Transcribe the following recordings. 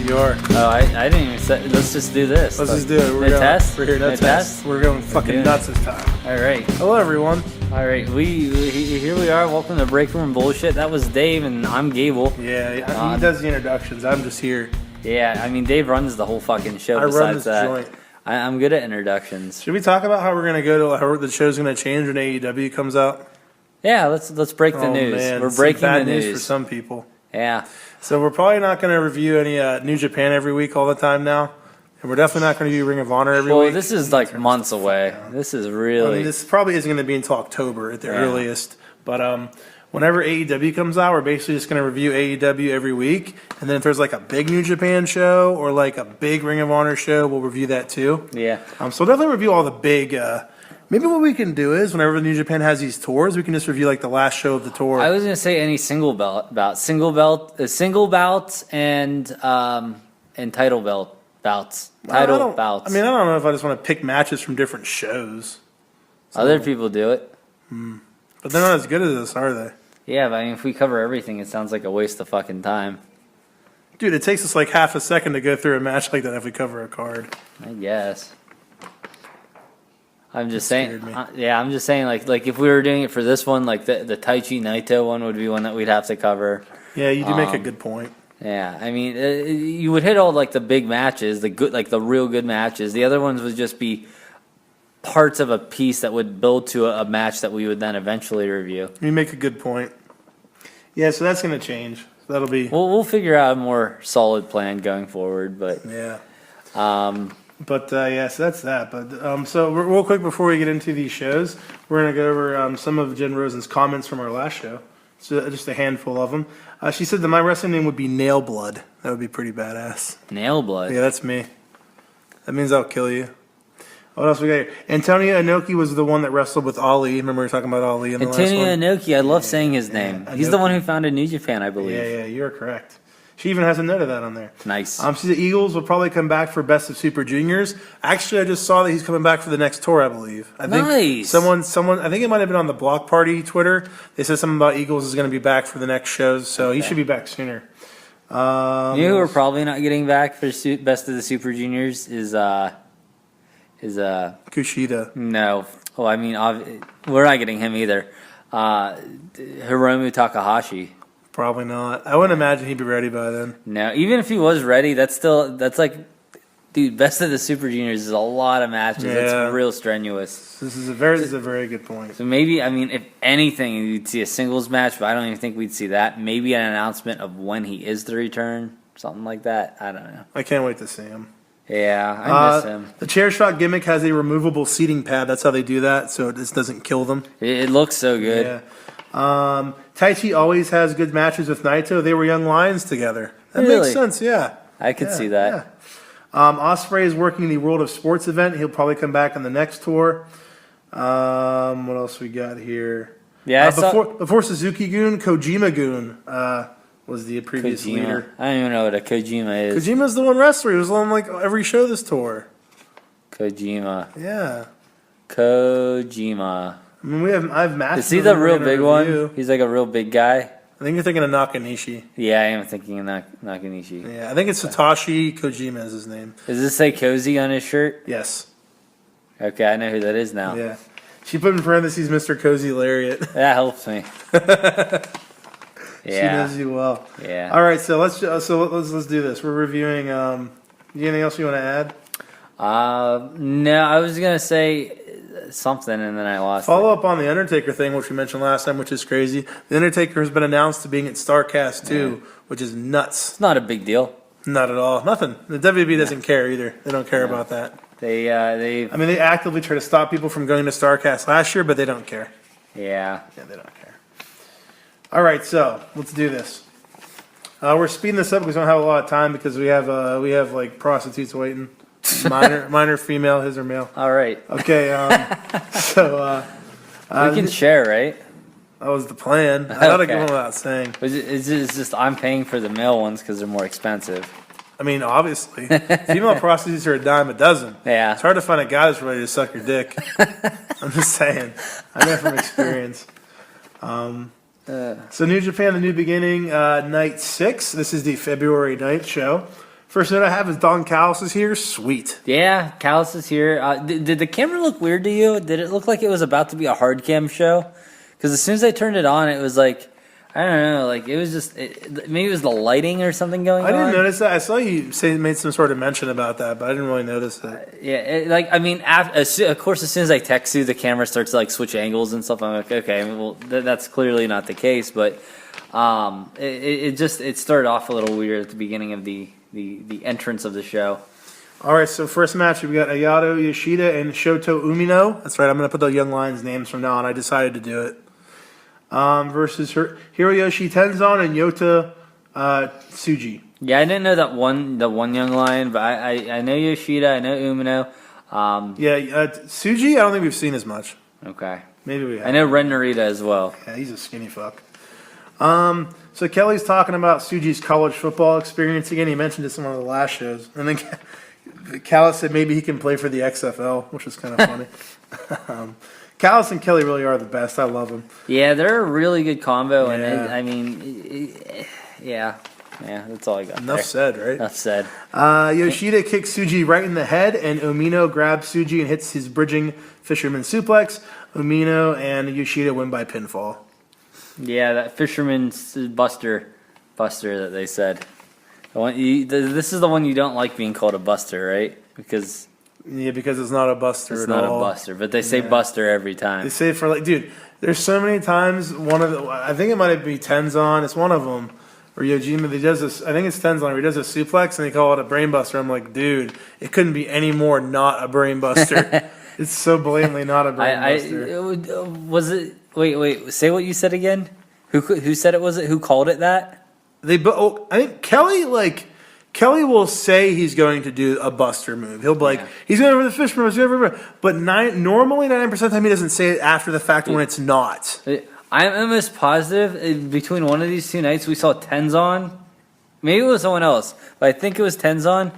You are. Oh, I didn't even say. Let's just do this. Let's just do it. We're test. We're here. No test. We're going fucking nuts this time. All right. Hello, everyone. All right. Here we are. Welcome to Breakroom Bullshit. That was Dave, and I'm Gable. Yeah, he does the introductions. I'm just here. Yeah, I mean Dave runs the whole fucking show. I run this that, joint. I'm good at introductions. Should we talk about how we're gonna go to how the show's gonna change when AEW comes out? Yeah, let's break the news. Man. We're breaking bad the news for some people. Yeah. So we're probably not going to review any New Japan every week all the time now. And we're definitely not going to review Ring of Honor every week. Well, this is like months away. This is really... I mean, this probably isn't going to be until October at the earliest. But whenever AEW comes out, we're basically just going to review AEW every week. And then if there's like a big New Japan show or like a big Ring of Honor show, we'll review that too. Yeah. So we'll definitely review all the big... Maybe what we can do is, whenever New Japan has these tours, we can just review like the last show of the tour. I was gonna say any single bouts, and title bouts. I don't know if I just want to pick matches from different shows. So, other people do it, but they're not as good as us, are they? Yeah, but I mean, if we cover everything, it sounds like a waste of fucking time. Dude, it takes us like half a second to go through a match like that if we cover a card. I guess. I'm just saying, I'm just saying, like if we were doing it for this one, like the Taichi Naito one would be one that we'd have to cover. Yeah, you do make a good point. Yeah, I mean, you would hit all like the big matches, the good, like the real good matches. The other ones would just be parts of a piece that would build to a match that we would then eventually review. You make a good point. Yeah, so that's going to change. That'll be. We'll figure out a more solid plan going forward, but yeah. But so that's that. But so real quick before we get into these shows, we're gonna go over some of Jen Rosen's comments from our last show. So just a handful of them. She said that my wrestling name would be Nail Blood. That would be pretty badass. Nail Blood. Yeah, that's me. That means I'll kill you. What else we got here? Antonio Inoki was the one that wrestled with Ali. Remember we were talking about Ali in the last one? Antonio Inoki. I love saying his name. He's the one who founded New Japan, I believe. Yeah, you're correct. She even has a note of that on there. Nice. She said Eagles will probably come back for Best of Super Juniors. Actually, I just saw that he's coming back for the next tour, I believe. I think nice. Someone, I think it might have been on the Block Party Twitter. They said something about Eagles is going to be back for the next shows, so he should be back sooner. You know who we're probably not getting back for Best of the Super Juniors is Kushida. No. Oh, I mean, we're not getting him either. Hiromu Takahashi. Probably not. I wouldn't imagine he'd be ready by then. No, even if he was ready, that's like, dude, Best of the Super Juniors is a lot of matches. Yeah. It's real strenuous. This is a very good point. So maybe, I mean, if anything, you'd see a singles match, but I don't even think we'd see that. Maybe an announcement of when he is to return, something like that. I don't know. I can't wait to see him. Yeah, I miss him. The chair shot gimmick has a removable seating pad. That's how they do that, so it just doesn't kill them. It looks so good. Yeah. Taichi always has good matches with Naito. They were young lions together. That makes sense, yeah. I could see that. Yeah. Ospreay is working the World of Sports event. He'll probably come back on the next tour. What else we got here? Yeah, before Suzuki-gun, Kojima-gun was the previous leader. I don't even know what a Kojima is. Kojima's the one wrestler. He was on like every show this tour. Kojima. Yeah. Kojima. I mean, I've matched. Is he the real big one? He's like a real big guy. I think you're thinking of Nakanishi. Yeah, I am thinking of Nakanishi. Yeah, I think it's Satoshi Kojima is his name. Does this say Cozy on his shirt? Yes. Okay, I know who that is now. Yeah. She put in parentheses Mr. Cozy Lariat. That helps me. She knows you well. Yeah. All right, so let's do this. We're reviewing. Anything else you want to add? No, I was gonna say something and then I lost Follow up on the Undertaker thing, which we mentioned last time, which is crazy. The Undertaker has been announced to being at StarCast 2, which is nuts. It's not a big deal. Not at all. Nothing. The WWE doesn't care either. They don't care about that. They actively try to stop people from going to StarCast last year, but they don't care. Yeah. Yeah, they don't care. All right, so let's do this. We're speeding this up because we don't have a lot of time because we have like prostitutes waiting. Minor female, his or male. All right. Okay. We can share, right? That was the plan. I thought I'd go without saying. It's just I'm paying for the male ones because they're more expensive. I mean, obviously, female prostitutes are a dime a dozen. Yeah. It's hard to find a guy that's ready to suck your dick. I'm just saying. I know from experience. So New Japan, The New Beginning, Night 6. This is the February 9th show. First note I have is Don Callis is here. Sweet. Yeah, Callis is here. Did the camera look weird to you? Did it look like it was about to be a hard cam show? Because as soon as I turned it on, it was like, I don't know, like it was just, maybe it was the lighting or something going on. I didn't notice that. I saw you made some sort of mention about that, but I didn't really notice it. Yeah, of course, as soon as I text you, the camera starts to like switch angles and stuff. I'm like, okay, well, that's clearly not the case, but it started off a little weird at the beginning of the entrance of the show. All right, so first match, we got Ayato Yoshida and Shoto Umino. That's right, I'm going to put the young lions' names from now on. I decided to do it. Versus Hiroyoshi Tenzan and Yota Tsuji. Yeah, I didn't know the one young lion, but I know Yoshida, I know Umino. Tsuji, I don't think we've seen as much. Okay. Maybe we have. I know Ren Narita as well. Yeah, he's a skinny fuck. So Kelly's talking about Tsuji's college football experience again. He mentioned this in one of the last shows. And then Callis said maybe he can play for the XFL, which is kind of funny. Callis and Kelly really are the best. I love them. Yeah, they're a really good combo. Yeah. And that's all I got. Enough said, right? Enough said. Yoshida kicks Tsuji right in the head, and Umino grabs Tsuji and hits his bridging fisherman suplex. Umino and Yoshida win by pinfall. Yeah, that fisherman's buster that they said. This is the one you don't like being called a buster, right? Because it's not a buster it's at all. It's not a buster, but they say buster every time. They say it for dude, there's so many times, I think it might be Tenzan, it's one of them, or Yojima, he does this, I think it's Tenzan, where he does a suplex and they call it a brain buster. I'm like, dude, it couldn't be any more not a brain buster. It's so blatantly not a brain buster. Was it, wait, say what you said again? Who said it was it? Who called it that? I think Kelly will say he's going to do a buster move. He'll be like, he's going for the fisherman, but normally 99% of the time he doesn't say it after the fact when it's not. I'm almost positive between one of these two nights we saw Tenzan, maybe it was someone else, but I think it was Tenzan,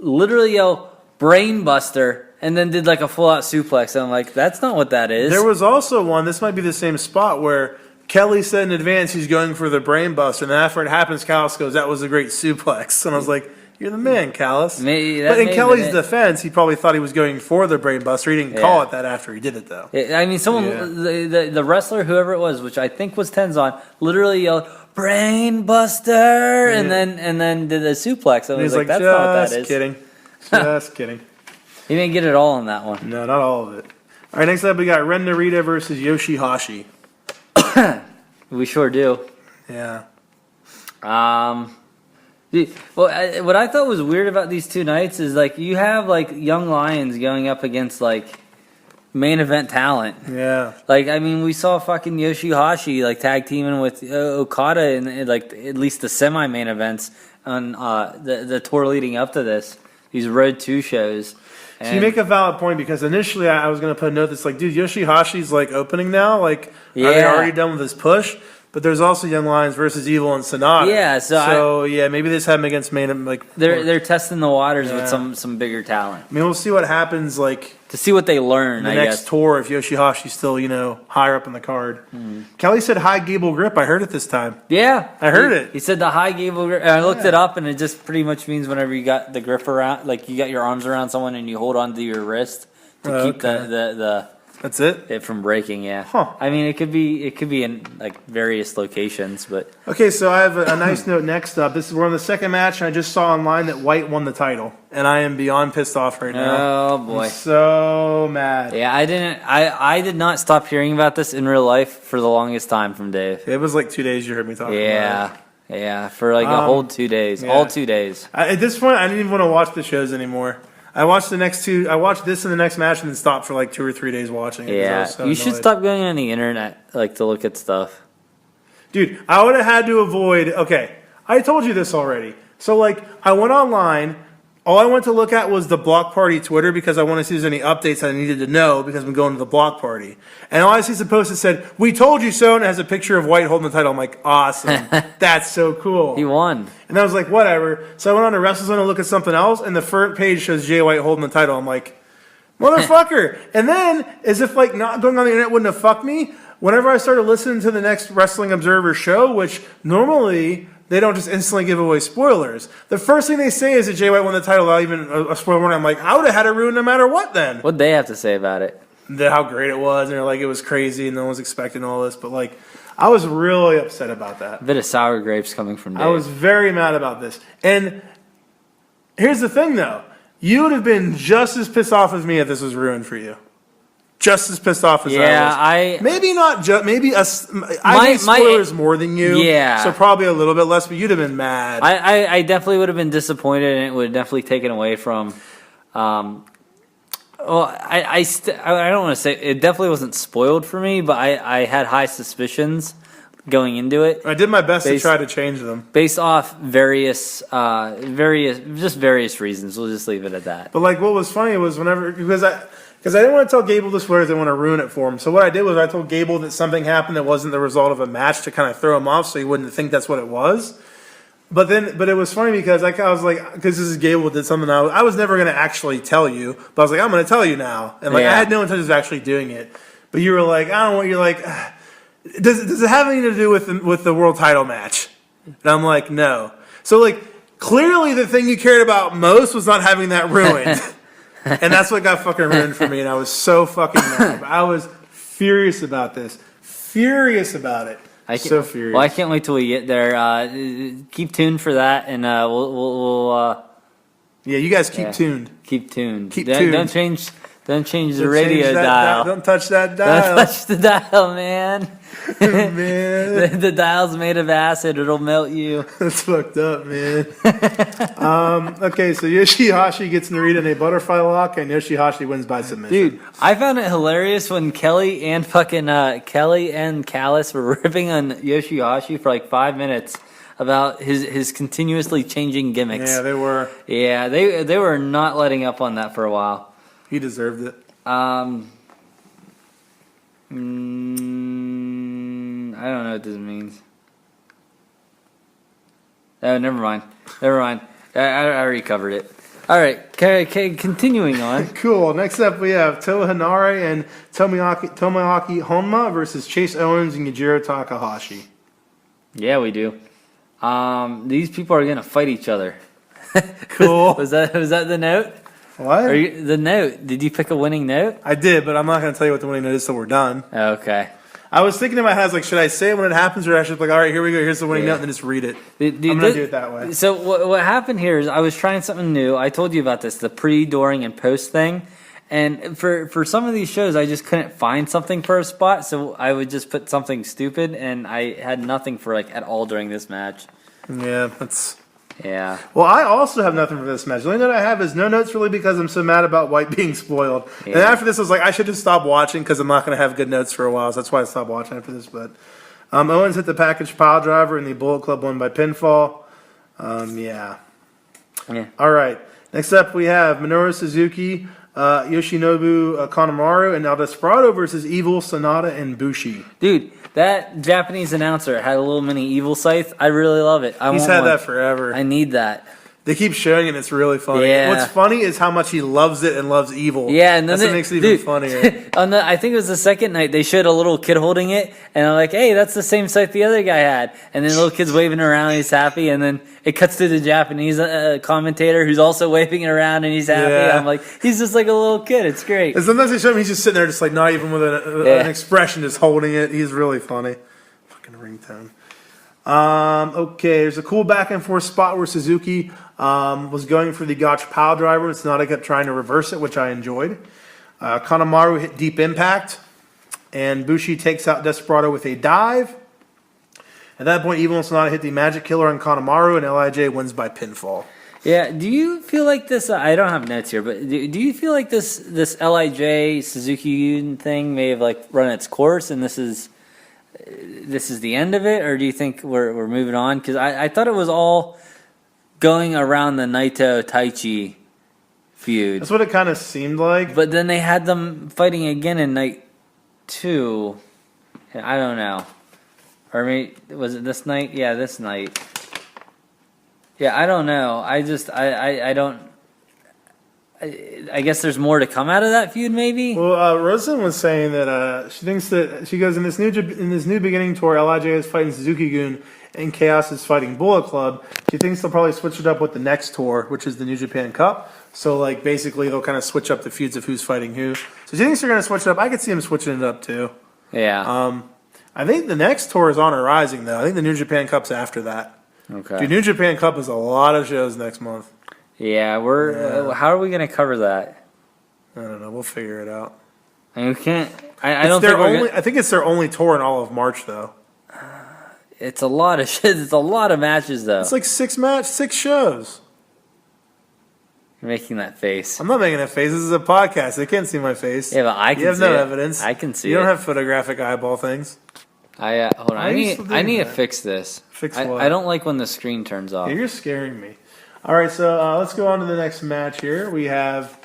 literally yell brain buster and then did like a full out suplex. And I'm like, that's not what that is. There was also one, this might be the same spot, where Kelly said in advance he's going for the brain buster, and then after it happens, Callis goes, that was a great suplex. And I was like, you're the man, Callis. But in Kelly's defense, he probably thought he was going for the brain buster. He didn't call it that after he did it, though. I mean, the wrestler, whoever it was, which I think was Tenzan, literally yelled, brain buster, and then did a suplex. And I was like, that's not what that is. Just kidding. He didn't get it all on that one. No, not all of it. All right, next up we got Ren Narita versus Yoshihashi. We sure do. Yeah. What I thought was weird about these two nights is like you have like young lions going up against like main event talent. Yeah. Like I mean, we saw fucking Yoshihashi like tag teaming with Okada in like at least the semi main events on the tour leading up to this. These Road 2 shows. So you make a valid point, because initially I was going to put a note that's like, dude, Yoshihashi's like opening now. Like, are they already done with his push? But there's also Young Lions versus Evil and Sonata. Yeah, so maybe this have him against main. Like they're testing the waters with some bigger talent. I mean, we'll see what happens. Like to see what they learn. The next tour, if Yoshihashi's still higher up in the card. Kelly said high gable grip. I heard it this time. Yeah, I heard it. He said the high gable grip. And I looked it up, and it just pretty much means whenever you got the grip around, like you got your arms around someone and you hold onto your wrist to keep the. That's it? It from breaking, yeah. Huh. I mean, it could be in like various locations, but okay. So I have a nice note next up. We're on the second match, and I just saw online that White won the title, and I am beyond pissed off right now. Oh boy, I'm so mad. Yeah, I did not stop hearing about this in real life for the longest time from Dave. It was like 2 days you heard me talking about it. Yeah, for like a whole 2 days, all 2 days. At this point, I didn't even want to watch the shows anymore. I watched the next two. I watched this and the next match, and then stopped for like 2 or 3 days watching it. Yeah, you should stop going on the internet like to look at stuff. Dude, I would have had to avoid. Okay, I told you this already. So like, I went online. All I went to look at was the Block Party Twitter, because I want to see if there's any updates I needed to know, because I'm going to the Block Party. And all I see is a post that said, "We told you so," and it has a picture of White holding the title. I'm like, awesome. That's so cool. He won. And I was like, whatever. So I went on to WrestleZone to look at something else, and the first page shows Jay White holding the title. I'm like, motherfucker. And then, as if like not going on the internet wouldn't have fucked me, whenever I started listening to the next Wrestling Observer show, which normally they don't just instantly give away spoilers. The first thing they say is that Jay White won the title without even a spoiler warning. I'm like, I would have had it ruined no matter what then. What'd they have to say about it? How great it was, and they're like, it was crazy, and no one was expecting all this. But like, I was really upset about that. A bit of sour grapes coming from Dave. I was very mad about this. And here's the thing, though. You would have been just as pissed off as me if this was ruined for you. Just as pissed off as I was. Maybe not just, maybe us. I hate spoilers more than you. Yeah. So probably a little bit less, but you'd have been mad. I definitely would have been disappointed, and it would have definitely taken away from. Well, I don't want to say it definitely wasn't spoiled for me, but I had high suspicions going into it. I did my best to try to change them based off various reasons. We'll just leave it at that. But like, what was funny was because I didn't want to tell Gable the spoilers, I didn't want to ruin it for him. So what I did was I told Gable that something happened that wasn't the result of a match to kind of throw him off, so he wouldn't think that's what it was. But it was funny because I was like, because this is Gable did something I was never going to actually tell you, but I was like, I'm going to tell you now, and like I had no intention of actually doing it. But you were like, I don't want. You're like, does it have anything to do with the world title match? And I'm like, no. So like clearly the thing you cared about most was not having that ruined, and that's what got fucking ruined for me. And I was so fucking mad. I was furious about this, furious about it. So furious. Well, I can't wait till we get there. Keep tuned for that, and we'll yeah, you guys keep tuned. Keep tuned. Keep tuned. Don't change the radio dial. Don't touch that dial. Don't touch the dial, man. Man. The dial's made of acid. It'll melt you. That's fucked up, man. Okay, so Yoshihashi gets Narita in a butterfly lock, and Yoshihashi wins by submission. Dude, I found it hilarious when Kelly and Callis were ripping on Yoshihashi for like 5 minutes about his continuously changing gimmicks. Yeah, they were. Yeah, they were not letting up on that for a while. He deserved it. I don't know what this means. Oh, never mind. I already covered it. All right, continuing on. Cool. Next up, we have Toa Hanare and Tomoaki Honma versus Chase Owens and Yujiro Takahashi. Yeah, we do. These people are gonna fight each other. Cool. was that the note? What? The note. Did you pick a winning note? I did, but I'm not going to tell you what the winning note is till we're done. Okay. I was thinking in my head, I was like, should I say it when it happens, or I should be like, all right, here we go, here's the winning note, and then just read it. I'm going to do it that way. So what happened here is I was trying something new. I told you about this, the pre, during, and post thing. And for some of these shows, I just couldn't find something for a spot, so I would just put something stupid, and I had nothing for like at all during this match. Yeah, that's... Yeah. Well, I also have nothing for this match. The only note I have is no notes really because I'm so mad about White being spoiled. Yeah. And after this, I was like, I should just stop watching because I'm not going to have good notes for a while. So that's why I stopped watching after this. But Owens hit the package pile driver and the Bullet Club won by pinfall. Yeah. All right. Next up, we have Minoru Suzuki, Yoshinobu Kanemaru, and El Desperado versus Evil, Sonata, and Bushi. Dude, that Japanese announcer had a little mini evil scythe. I really love it. He's had that forever. I need that. They keep showing it, and it's really funny. Yeah. What's funny is how much he loves it and loves Evil. Yeah, and then that's what makes it even funnier. I think it was the second night, they showed a little kid holding it, and I'm like, hey, that's the same scythe the other guy had. And then the little kid's waving around, he's happy, and then it cuts to the Japanese commentator who's also waving it around, and he's happy. Yeah. I'm like, he's just like a little kid. It's great. And sometimes they show him, he's just sitting there, just like not even with an expression, just holding it. He's really funny. Fucking ringtone. Okay, there's a cool back and forth spot where Suzuki was going for the Gotch pile driver. It's not, I kept trying to reverse it, which I enjoyed. Kanemaru hit deep impact, and Bushi takes out Desperado with a dive. At that point, Evil and Sonata hit the Magic Killer on Kanemaru, and LIJ wins by pinfall. Yeah, do you feel like this? I don't have notes here, but do you feel like this LIJ Suzuki thing may have like run its course, and this is the end of it, or do you think we're moving on? Because I thought it was all going around the Naito Taichi feud. That's what it kind of seemed like. But then they had them fighting again in night 2. I don't know. Or maybe, was it this night? Yeah, this night. Yeah, I don't know. I don't... I guess there's more to come out of that feud, maybe. Well, Rosen was saying that she thinks that she goes in this new beginning tour. LIJ is fighting Suzuki Gun, and Chaos is fighting Bullet Club. She thinks they'll probably switch it up with the next tour, which is the New Japan Cup. So, like, basically they'll kind of switch up the feuds of who's fighting who. So she thinks they're going to switch it up. I could see them switching it up, too. Yeah. I think the next tour is on a rising, though. I think the New Japan Cup's after that. Okay. Dude, New Japan Cup is a lot of shows next month. Yeah, how are we going to cover that? I don't know. We'll figure it out. I mean, we can't. I don't think I think it's their only tour in all of March, though. It's a lot of shit. It's a lot of matches, though. It's like 6 shows. You're making that face. I'm not making that face. This is a podcast. They can't see my face. Yeah, but I can see it. You have no evidence. I can see it. You don't have photographic eyeball things. Hold on. I need to that? fix this. Fix what? I don't like when the screen turns off. Yeah, you're scaring me. All right, so let's go on to the next match here. We have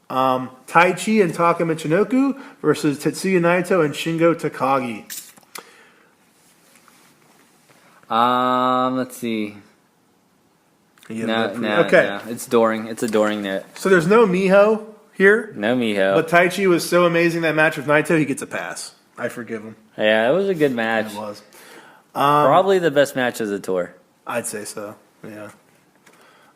Tai Chi and Taka Michinoku versus Tetsuya Naito and Shingo Takagi. Let's see. Okay. No. It's Doring. It's a Doring net. So there's no Miho here. No Miho. But Tai Chi was so amazing that match with Naito, he gets a pass. I forgive him. Yeah, it was a good match. It was. Probably the best match of the tour. I'd say so. Yeah.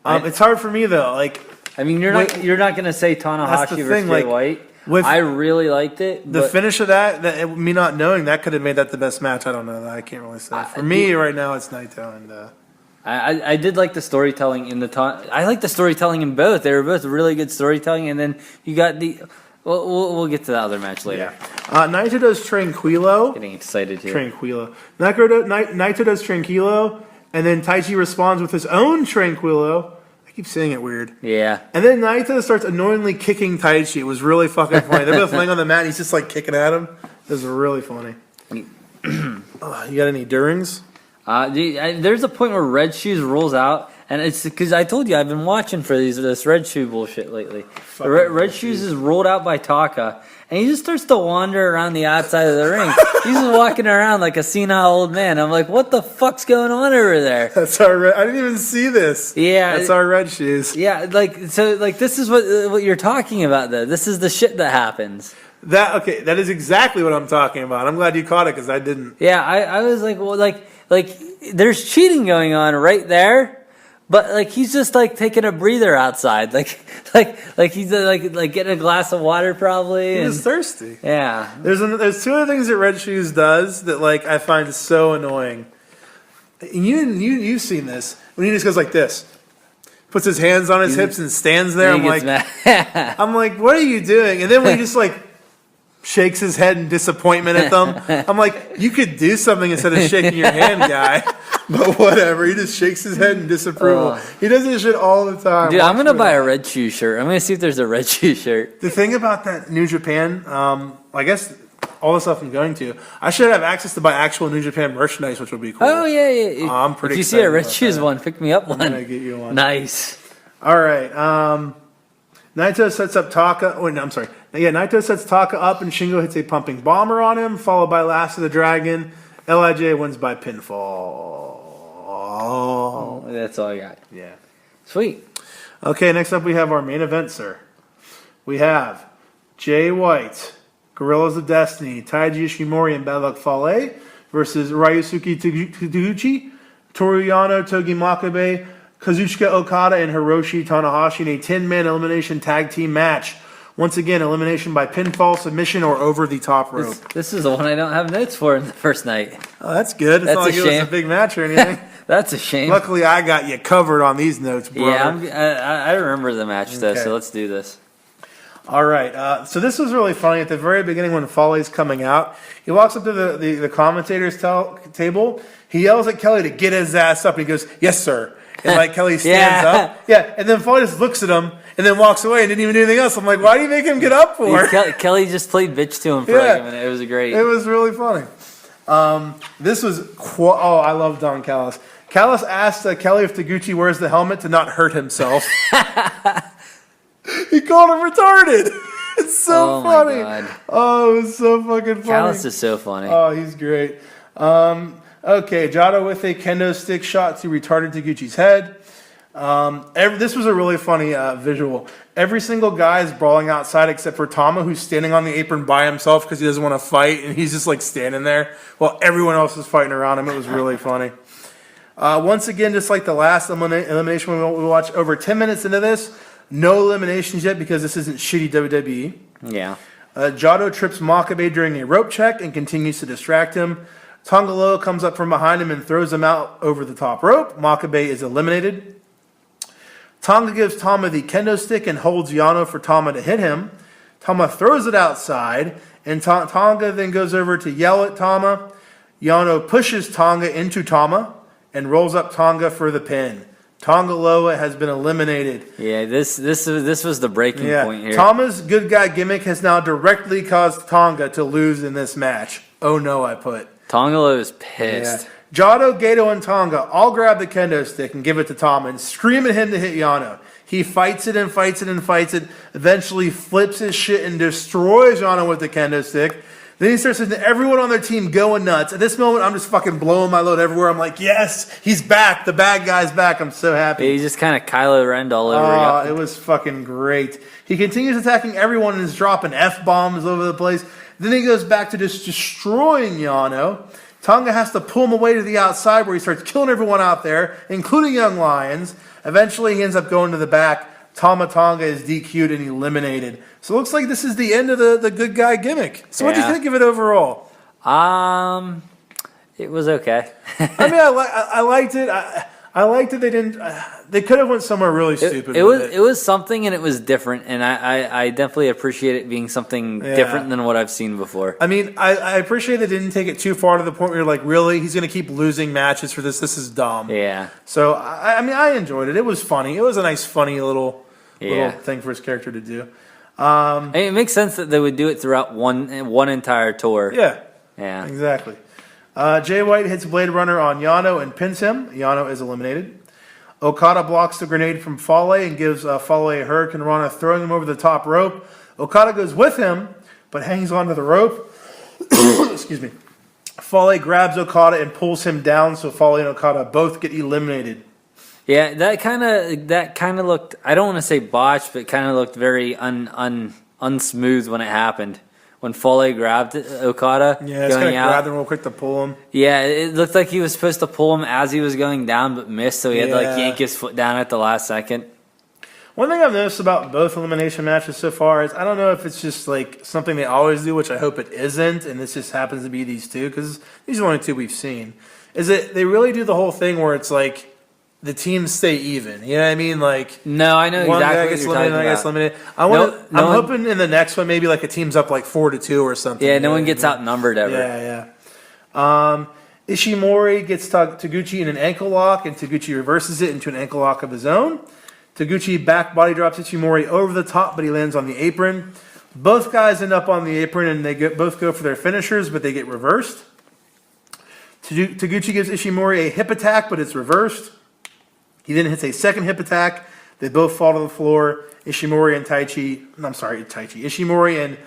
It's hard for me though. Like, I mean, you're not gonna say Tanahashi versus Jay White. I really liked it. The finish of that, me not knowing that could have made that the best match. I don't know. I can't really say. For me, right now, it's Naito and. I did like the storytelling in I like the storytelling in both. They were both really good storytelling, and then you got the. We'll get to the other match later. Yeah. Naito does Tranquilo. Getting excited here. Tranquilo. Naito does Tranquilo, and then Taichi responds with his own Tranquilo. I keep saying it weird. Yeah. And then Naito starts annoyingly kicking Taichi. It was really fucking funny. They're both laying on the mat, and he's just like kicking at him. It was really funny. You got any Durings? There's a point where Red Shoes rolls out, and it's because I told you I've been watching for this Red Shoe bullshit lately. Red Shoes is rolled out by Taka, and he just starts to wander around the outside of the ring. He's just walking around like a senile old man. I'm like, what the fuck's going on over there? That's our. I didn't even see this. Yeah, that's our Red Shoes. Yeah, this is what you're talking about though. This is the shit that happens. That is exactly what I'm talking about. I'm glad you caught it because I didn't. Yeah, I was like, well, like there's cheating going on right there, but like he's just like taking a breather outside, like he's like getting a glass of water probably. He was thirsty. Yeah. There's two other things that Red Shoes does that like I find so annoying. And you've seen this when he just goes like this, puts his hands on his hips and stands there. I'm like, what are you doing? And then when he just like shakes his head in disappointment at them. I'm like, you could do something instead of shaking your hand, guy. But whatever. He just shakes his head in disapproval. He does this shit all the time. Dude, I'm going to buy a Red Shoe shirt. I'm going to see if there's a Red Shoe shirt. The thing about that New Japan, I guess all the stuff I'm going to, I should have access to buy actual New Japan merchandise, which would be cool. Oh, yeah. I'm pretty excited. If you see a Red Shoes one, pick me up one. I'm going to get you one. Nice. All right. Naito sets up Taka. Oh, no, I'm sorry. Yeah, Naito sets Taka up, and Shingo hits a pumping bomber on him, followed by Last of the Dragon. LIJ wins by pinfall. Oh, that's all I got. Yeah. Sweet. Okay, next up we have our main event, sir. We have Jay White, Gorillas of Destiny, Taiji Ishimori, and Bad Luck Fale versus Ryusuke Taguchi, Toriyano Togi Makabe, Kazuchika Okada, and Hiroshi Tanahashi in a 10-man elimination tag team match. Once again, elimination by pinfall, submission, or over the top rope. This is the one I don't have notes for in the first night. Oh, that's good. It's not like it was a big match or anything. That's a shame. Luckily, I got you covered on these notes, bro. Yeah, I remember the match, though, so let's do this. All right. So this was really funny. At the very beginning when Fale's coming out, he walks up to the commentator's table. He yells at Kelly to get his ass up, and he goes, "Yes, sir." And like Kelly stands up. Yeah. And then Fale just looks at him and then walks away and didn't even do anything else. I'm like, why do you make him get up for? Kelly just played bitch to him for like a minute. It was great. It was really funny. This was, I love Don Callis. Callis asked Kelly if Taguchi wears the helmet to not hurt himself. He called him retarded. It's so funny. My God. Oh, it was so fucking funny. Callis is so funny. Oh, he's great. Okay, Jado with a kendo stick shot to retarded Taguchi's head. This was a really funny visual. Every single guy is brawling outside except for Tama, who's standing on the apron by himself because he doesn't want to fight, and he's just like standing there while everyone else is fighting around him. It was really funny. Once again, just like the last elimination we watched, over 10 minutes into this, no eliminations yet because this isn't shitty WWE. Yeah. Jado trips Makabe during a rope check and continues to distract him. Tongaloa comes up from behind him and throws him out over the top rope. Makabe is eliminated. Tonga gives Tama the kendo stick and holds Yano for Tama to hit him. Tama throws it outside, and Tonga then goes over to yell at Tama. Yano pushes Tonga into Tama and rolls up Tonga for the pin. Tongaloa has been eliminated. Yeah, this was the breaking point here. Tama's good guy gimmick has now directly caused Tonga to lose in this match. Oh no, I put. Tongaloa is pissed. Yeah. Jado, Gato, and Tonga all grab the kendo stick and give it to Tama and scream at him to hit Yano. He fights it and fights it and fights it, eventually flips his shit and destroys Yano with the kendo stick. Then he starts hitting everyone on their team going nuts. At this moment, I'm just fucking blowing my load everywhere. I'm like, yes, he's back. The bad guy's back. I'm so happy. He just kind of Kylo Ren all over. It was fucking great. He continues attacking everyone and is dropping F-bombs over the place. Then he goes back to just destroying Yano. Tonga has to pull him away to the outside where he starts killing everyone out there, including Young Lions. Eventually, he ends up going to the back. Tonga is DQ'd and eliminated. So it looks like this is the end of the good guy gimmick. So what do you think of it overall? It was okay. I mean, I liked it. I liked that they didn't. They could have went somewhere really stupid. It was something, and it was different, and I definitely appreciate it being something different than what I've seen before. I mean, I appreciate they didn't take it too far to the point where you're like, really, he's going to keep losing matches for this. This is dumb. Yeah. So I mean, I enjoyed it. It was funny. It was a nice, funny little thing for his character to do. And it makes sense that they would do it throughout one entire tour. Yeah. Yeah. Exactly. Jay White hits Blade Runner on Yano and pins him. Yano is eliminated. Okada blocks the grenade from Fale and gives Fale a Hurricane Rana, throwing him over the top rope. Okada goes with him, but hangs onto the rope. Excuse me. Fale grabs Okada and pulls him down, so Fale and Okada both get eliminated. Yeah, that kind of looked. I don't want to say botched, but kind of looked very unsmooth when it happened. When Fale grabbed Okada, it's kind of grabbed him real quick to pull him. Yeah, it looked like he was supposed to pull him as he was going down, but missed, so he had to yank his foot down at the last second. One thing I've noticed about both elimination matches so far is I don't know if it's just like something they always do, which I hope it isn't, and this just happens to be these two, because these are the only two we've seen, is that they really do the whole thing where it's like, the teams stay even. You know what I mean? Like, no, I know exactly what you're talking about. Gets eliminated. I'm hoping in the next one maybe like a team's up like 4-2 or something. Yeah, no one gets outnumbered ever. Yeah. Ishimori gets Taguchi in an ankle lock, and Taguchi reverses it into an ankle lock of his own. Taguchi back body drops Ishimori over the top, but he lands on the apron. Both guys end up on the apron, and they both go for their finishers, but they get reversed. Taguchi gives Ishimori a hip attack, but it's reversed. He then hits a second hip attack. They both fall to the floor. Ishimori and Ishimori and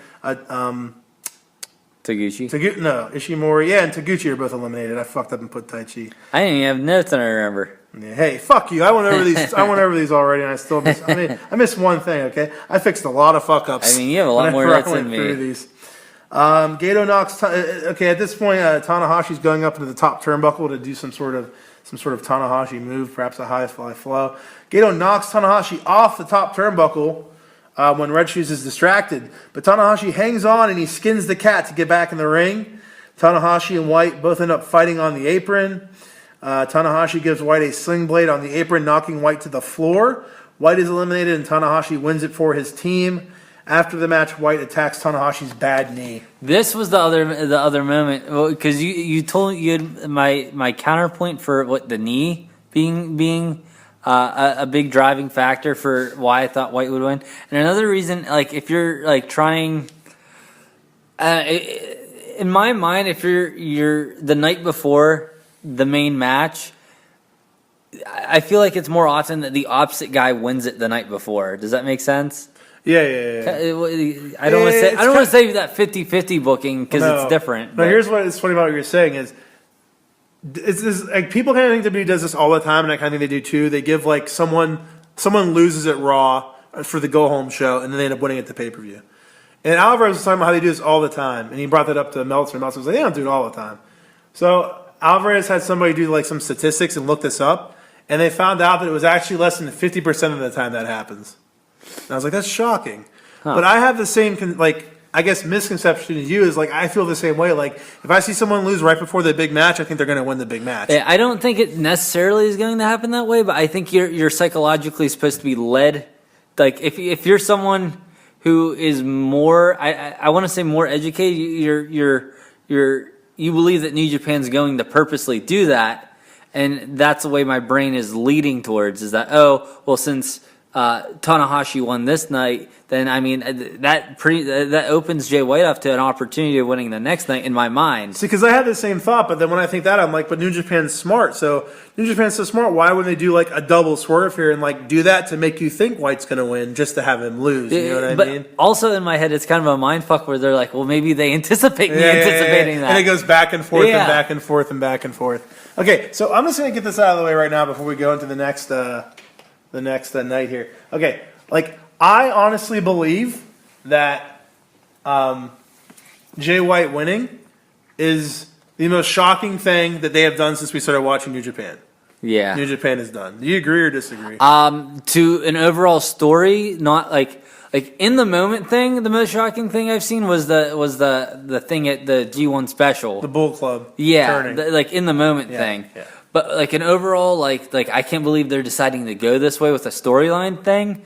Taguchi. Ishimori and Taguchi are both eliminated. I fucked up and put Taichi. I didn't even have notes, and I remember. Yeah, hey, fuck you! I went over these. I went over these already, and I still missed. I missed one thing. Okay, I fixed a lot of fuck ups. I mean, you have a lot more notes than me. These. Gato knocks. Okay, at this point, Tanahashi's going up into the top turnbuckle to do some sort of Tanahashi move, perhaps a high fly flow. Gato knocks Tanahashi off the top turnbuckle when Red Shoes is distracted. But Tanahashi hangs on and he skins the cat to get back in the ring. Tanahashi and White both end up fighting on the apron. Tanahashi gives White a sling blade on the apron, knocking White to the floor. White is eliminated and Tanahashi wins it for his team. After the match, White attacks Tanahashi's bad knee. This was the other moment because you had my counterpoint for what the knee being a big driving factor for why I thought White would win, and another reason, like if you're like trying, in my mind, if you're the night before the main match, I feel like it's more often that the opposite guy wins it the night before. Does that make sense? Yeah. I don't want to say that 50-50 booking because it's different. But here's what is funny about what you're saying is it's this, like people kind of think WWE does this all the time, and I kind of think they do too. They give like someone loses at Raw for the go home show, and then they end up winning at the pay per view. And Alvarez was talking about how they do this all the time, and he brought that up to Meltzer. Meltzer was like, they don't do it all the time. So Alvarez had somebody do like some statistics and look this up, and they found out that it was actually less than 50% of the time that happens. And I was like, that's shocking. Huh. But I have the same I guess misconception as you is like I feel the same way. Like if I see someone lose right before the big match, I think they're going to win the big match. Yeah, I don't think it necessarily is going to happen that way, but I think you're psychologically supposed to be led. Like if you're someone who is more, I want to say more educated, you believe that New Japan's going to purposely do that, and that's the way my brain is leading towards. Is that since Tanahashi won this night, then I mean that opens Jay White up to an opportunity of winning the next night in my mind. See, because I had the same thought, but then when I think that, I'm like, but New Japan's smart. So New Japan's so smart. Why wouldn't they do like a double swerve here and like do that to make you think White's going to win just to have him lose? You know what I mean? Also in my head, it's kind of a mind fuck where they're like, well, maybe they anticipate me anticipating that, and it goes back and forth and back and forth and back and forth. Okay, so I'm just going to get this out of the way right now before we go into the next night here. Okay, like I honestly believe that Jay White winning is the most shocking thing that they have done since we started watching New Japan. Yeah, New Japan is done. Do you agree or disagree? To an overall story, not like in the moment thing. The most shocking thing I've seen was the thing at the G1 special, the Bull Club. Yeah, like in the moment thing. Yeah. But like an overall, like I can't believe they're deciding to go this way with a storyline thing.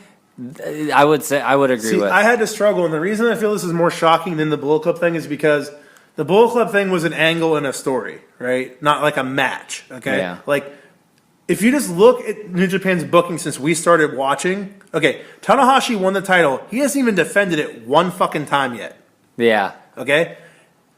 I would say I would agree with. I had to struggle, and the reason I feel this is more shocking than the Bullet Club thing is because the Bullet Club thing was an angle in a story, right? Not like a match. Okay, yeah. Like if you just look at New Japan's booking since we started watching, okay, Tanahashi won the title. He hasn't even defended it one fucking time yet. Yeah. Okay,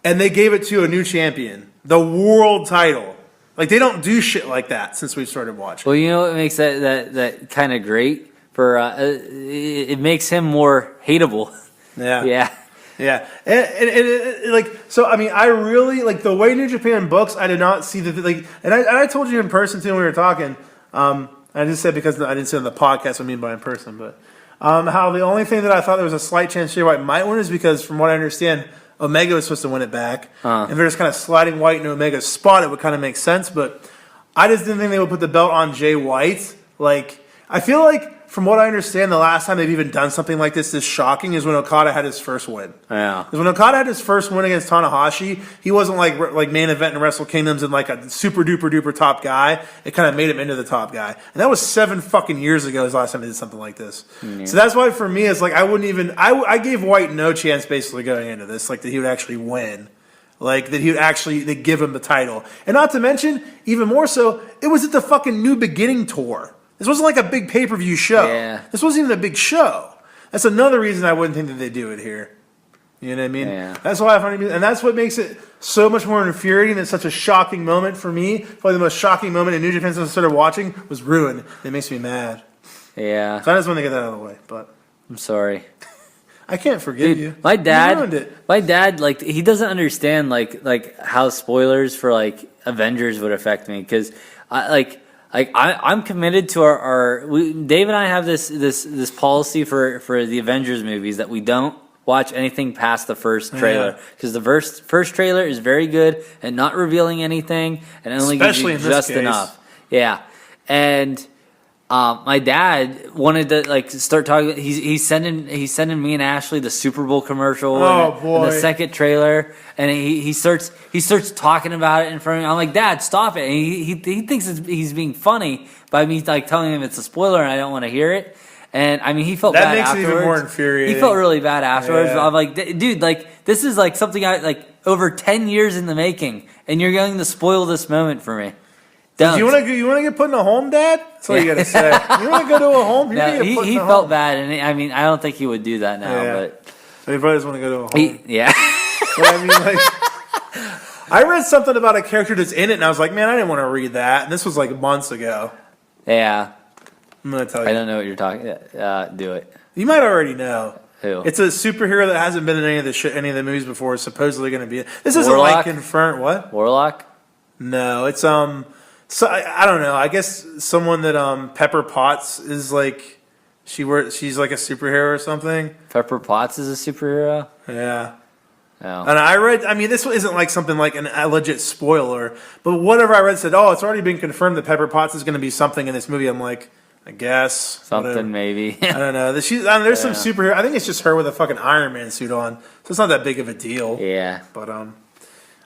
and they gave it to a new champion, the world title. Like they don't do shit like that since we've started watching. Well, you know what makes that kind of great for it makes him more hateable. Yeah, yeah. And like so. I mean, I really like the way New Japan books. I did not see that. Like, and I told you in person too when we were talking. I just said because I didn't say on the podcast. I mean by in person, but how the only thing that I thought there was a slight chance Jay White might win is because from what I understand, Omega was supposed to win it back. And they're just kind of sliding White into Omega's spot. It would kind of make sense, but I just didn't think they would put the belt on Jay White. Like, I feel like, from what I understand, the last time they've even done something like this shocking is when Okada had his first win. Yeah. Because when Okada had his first win against Tanahashi, he wasn't like main event in Wrestle Kingdoms and like a super duper duper top guy. It kind of made him into the top guy. And that was 7 fucking years ago is the last time they did something like this. Mm-hmm. So that's why for me, it's like I wouldn't even... I gave White no chance basically going into this, like that he would actually win. Like, that he would actually... They give him the title. And not to mention, even more so, it was at the fucking New Beginning tour. This wasn't like a big pay-per-view show. Yeah. This wasn't even a big show. That's another reason I wouldn't think that they do it here. You know what I mean? Yeah. That's why I find it, and that's what makes it so much more infuriating. It's such a shocking moment for me. Probably the most shocking moment in New Japan since I started watching was Ruin. It makes me mad. Yeah. So I just want to get that out of the way. But I'm sorry. I can't forgive you. My dad. You ruined it. My dad, like, he doesn't understand like how spoilers for like Avengers would affect me because I'm committed to Dave and I have this policy for the Avengers movies that we don't watch anything past the first trailer because the first trailer is very good and not revealing anything and only Especially gives you just enough. Yeah, and my dad wanted to like start talking. He's sending me and Ashley the Super Bowl commercial and the second trailer, and he starts talking about it in front of me. I'm like, Dad, stop it! And he thinks he's being funny by me like telling him it's a spoiler and I don't want to hear it. And I mean, he felt bad afterwards. That makes it even more infuriating. He felt really bad afterwards. Yeah. I'm like, dude, like this is like something I like over 10 years in the making, and you're going to spoil this moment for me. Do you want to get put in a home, Dad? That's all you got to say. You want to go to a home? No, he felt bad, and I mean, I don't think he would do that now. Yeah. But so he probably doesn't want to go to a home. Yeah. But I mean, like, I read something about a character that's in it, and I was like, man, I didn't want to read that. And this was like months ago. Yeah. I'm gonna tell you. I don't know what you're talking. Do it. You might already know. Who? It's a superhero that hasn't been in any of the movies before. Is supposedly going to be. This isn't like confirmed. What? Warlock. No, it's So I don't know. I guess someone that Pepper Potts is like, she's like a superhero or something. Pepper Potts is a superhero. Yeah. Oh. And I read. I mean, this isn't like something like a legit spoiler, but whatever I read said, oh, it's already been confirmed that Pepper Potts is going to be something in this movie. I'm like, I guess Something whatever. maybe. I don't know. There's some superhero. I think it's just her with a fucking Iron Man suit on, so it's not that big of a deal. Yeah. But all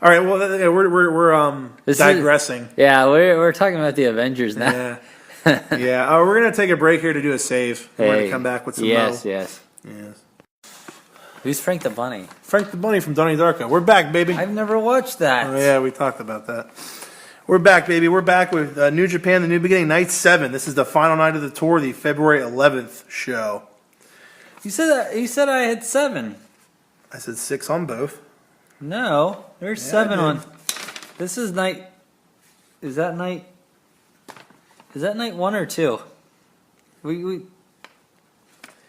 right. Well, we're digressing. We're talking about the Avengers now. Yeah. Yeah. We're gonna take a break here to do a save. We're gonna come back with some. Yes. Who's Frank the Bunny? Frank the Bunny from Donnie Darko. We're back, baby. I've never watched that. Oh, yeah, we talked about that. We're back, baby. We're back with New Japan, The New Beginning, Night 7. This is the final night of the tour, the February 11th show. You said I had 7. I said 6 on both. No, there's 7 on. This is night. Is that night 1 or 2? We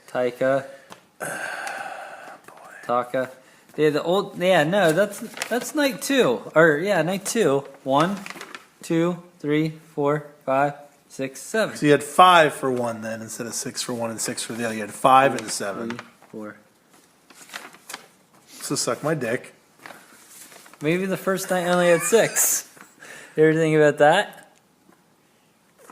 Taika. Taka. Yeah, that's night 2. Night 2. 1, 2, 3, 4, 5, 6, 7. So you had 5 for 1 then, instead of 6 for 1 and 6 for the other. You had 5 and 7. 3, 4. So suck my dick. Maybe the first night only had 6. You ever think about that?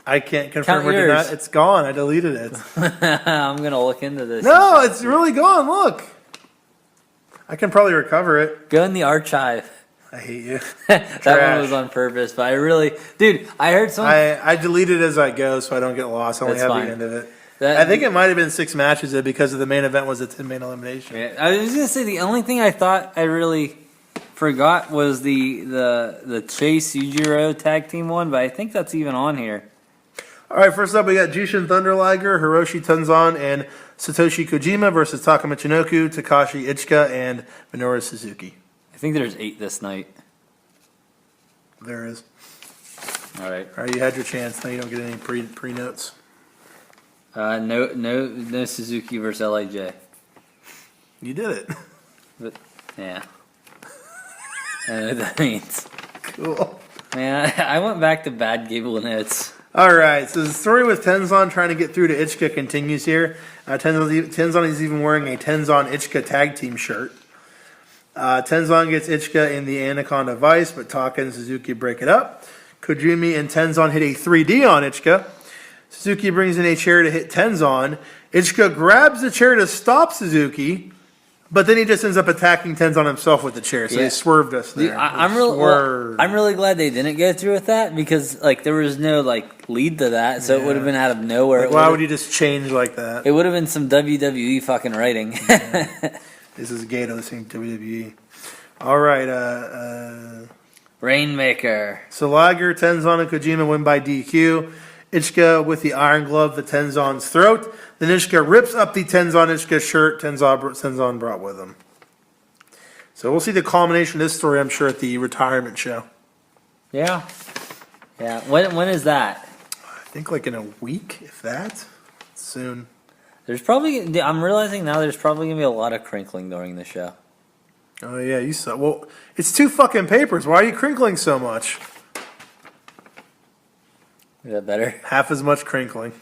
I can't confirm Count or deny. yours. It's gone. I deleted it. I'm gonna look into this. No, it's really gone. Look. I can probably recover it. Go in the archive. I hate you. That one was on purpose, but I heard some. I delete it as I go so I don't get lost. I only That's have fine. the end of it. I think it might have been 6 matches because of the main event was a 10-man elimination. Yeah, I was gonna say the only thing I thought I really forgot was the Chase Yujiro tag team one, but I think that's even on here. All right, first up we got Jushin Thunder Liger, Hiroshi Tenzan, and Satoshi Kojima versus Taka Michinoku, Takashi Ichika, and Minoru Suzuki. I think there's 8 this night. There is. All right. All right, you had your chance. Now you don't get any pre notes. No Suzuki versus Lij. You did it. But yeah, I know what that means. Cool. Man, I went back to bad Gable notes. All right, so the story with Tenzan trying to get through to Ichika continues here. Tenzan is even wearing a Tenzan Ichika tag team shirt. Tenzan gets Ichika in the Anaconda Vice, but Taka and Suzuki break it up. Kojima and Tenzan hit a 3D on Ichika. Suzuki brings in a chair to hit Tenzan. Ichika grabs the chair to stop Suzuki, but then he just ends up attacking Tenzan himself with the chair. So they swerved us there. I'm really glad they didn't go through with that because there was no lead to that, so it would have been out of nowhere. Why would you just change like that? It would have been some WWE fucking writing. This is Gato listening to WWE. All right, Rainmaker. So Liger, Tenzan, and Kojima win by DQ. Ichika with the iron glove to Tenzan's throat. Then Ichika rips up the Tenzan Ichika shirt Tenzan brought with him. So we'll see the culmination of this story, I'm sure, at the retirement show. Yeah. Yeah. When is that? I think in a week, if that. Soon. I'm realizing now there's probably going to be a lot of crinkling during the show. Oh, yeah, you saw. Well, it's 2 fucking papers. Why are you crinkling so much? Is that better? Half as much crinkling.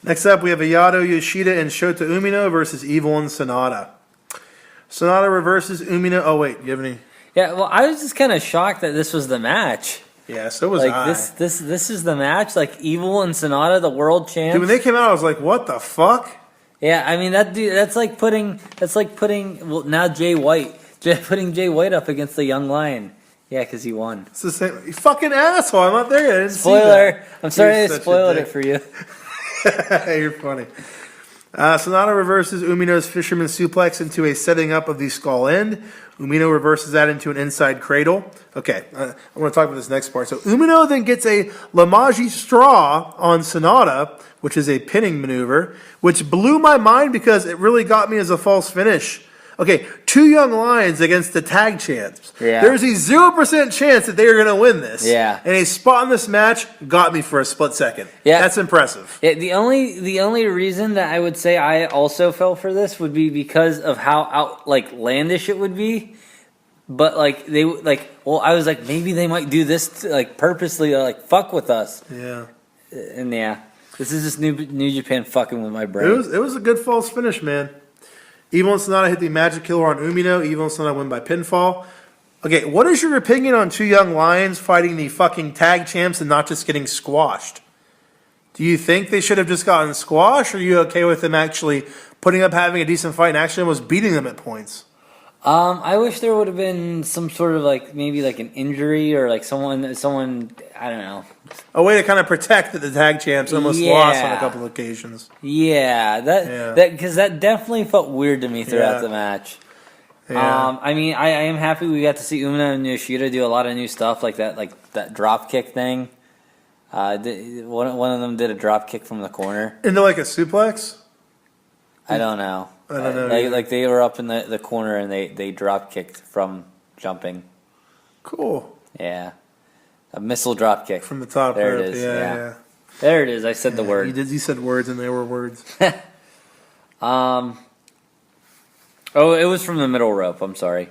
Next up, we have Ayato Yoshida and Shota Umino versus Evil and Sonata. Sonata reverses Umino. Oh, wait, you have any? Yeah, well, I was just kind of shocked that this was the match. Yeah, so was I. This is the match. Evil and Sonata, the world champs. Dude, when they came out, I was like, what the fuck? Yeah, I mean, that's like putting, now Jay White, putting Jay White up against the Young Lion. Yeah, because he won. It's the same. You fucking asshole. I'm not there yet. I didn't Spoiler. See that. I'm sorry I spoiled it for you. You're funny. Sonata reverses Umino's fisherman suplex into a setting up of the skull end. Umino reverses that into an inside cradle. Okay, I want to talk about this next part. So Umino then gets a La Magie straw on Sonata, which is a pinning maneuver, which blew my mind because it really got me as a false finish. Okay, 2 Young Lions against the tag champs. Yeah. There's a 0% chance that they are going to win this. Yeah. And a spot in this match got me for a split second. Yeah. That's impressive. Yeah, the only reason that I would say I also fell for this would be because of how outlandish it would be. But like they like, well, I was like, maybe they might do this to, like purposely to like fuck with us. Yeah. And yeah, this is just New Japan fucking with my brain. It was a good false finish, man. Evil and Sonata hit the Magic Killer on Umino. Evil and Sonata win by pinfall. Okay, what is your opinion on two young lions fighting the fucking tag champs and not just getting squashed? Do you think they should have just gotten squashed, or are you okay with them actually putting up having a decent fight and actually almost beating them at points? I wish there would have been some sort of like maybe like an injury or like someone I don't know. A way to kind of protect that the tag champs almost lost on a couple of occasions. Yeah, that because that definitely felt weird to me throughout the match. Yeah. I mean, I am happy we got to see Umino and Yoshida do a lot of new stuff like that drop kick thing. One of them did a drop kick from the corner. Into like a suplex? I don't know. I don't know. Like they were up in the corner and they drop kicked from jumping. Cool. Yeah. A missile drop kick. From the top there rope. it is. Yeah. There it is. I said the word. You said words and they were words. Oh, it was from the middle rope. I'm sorry.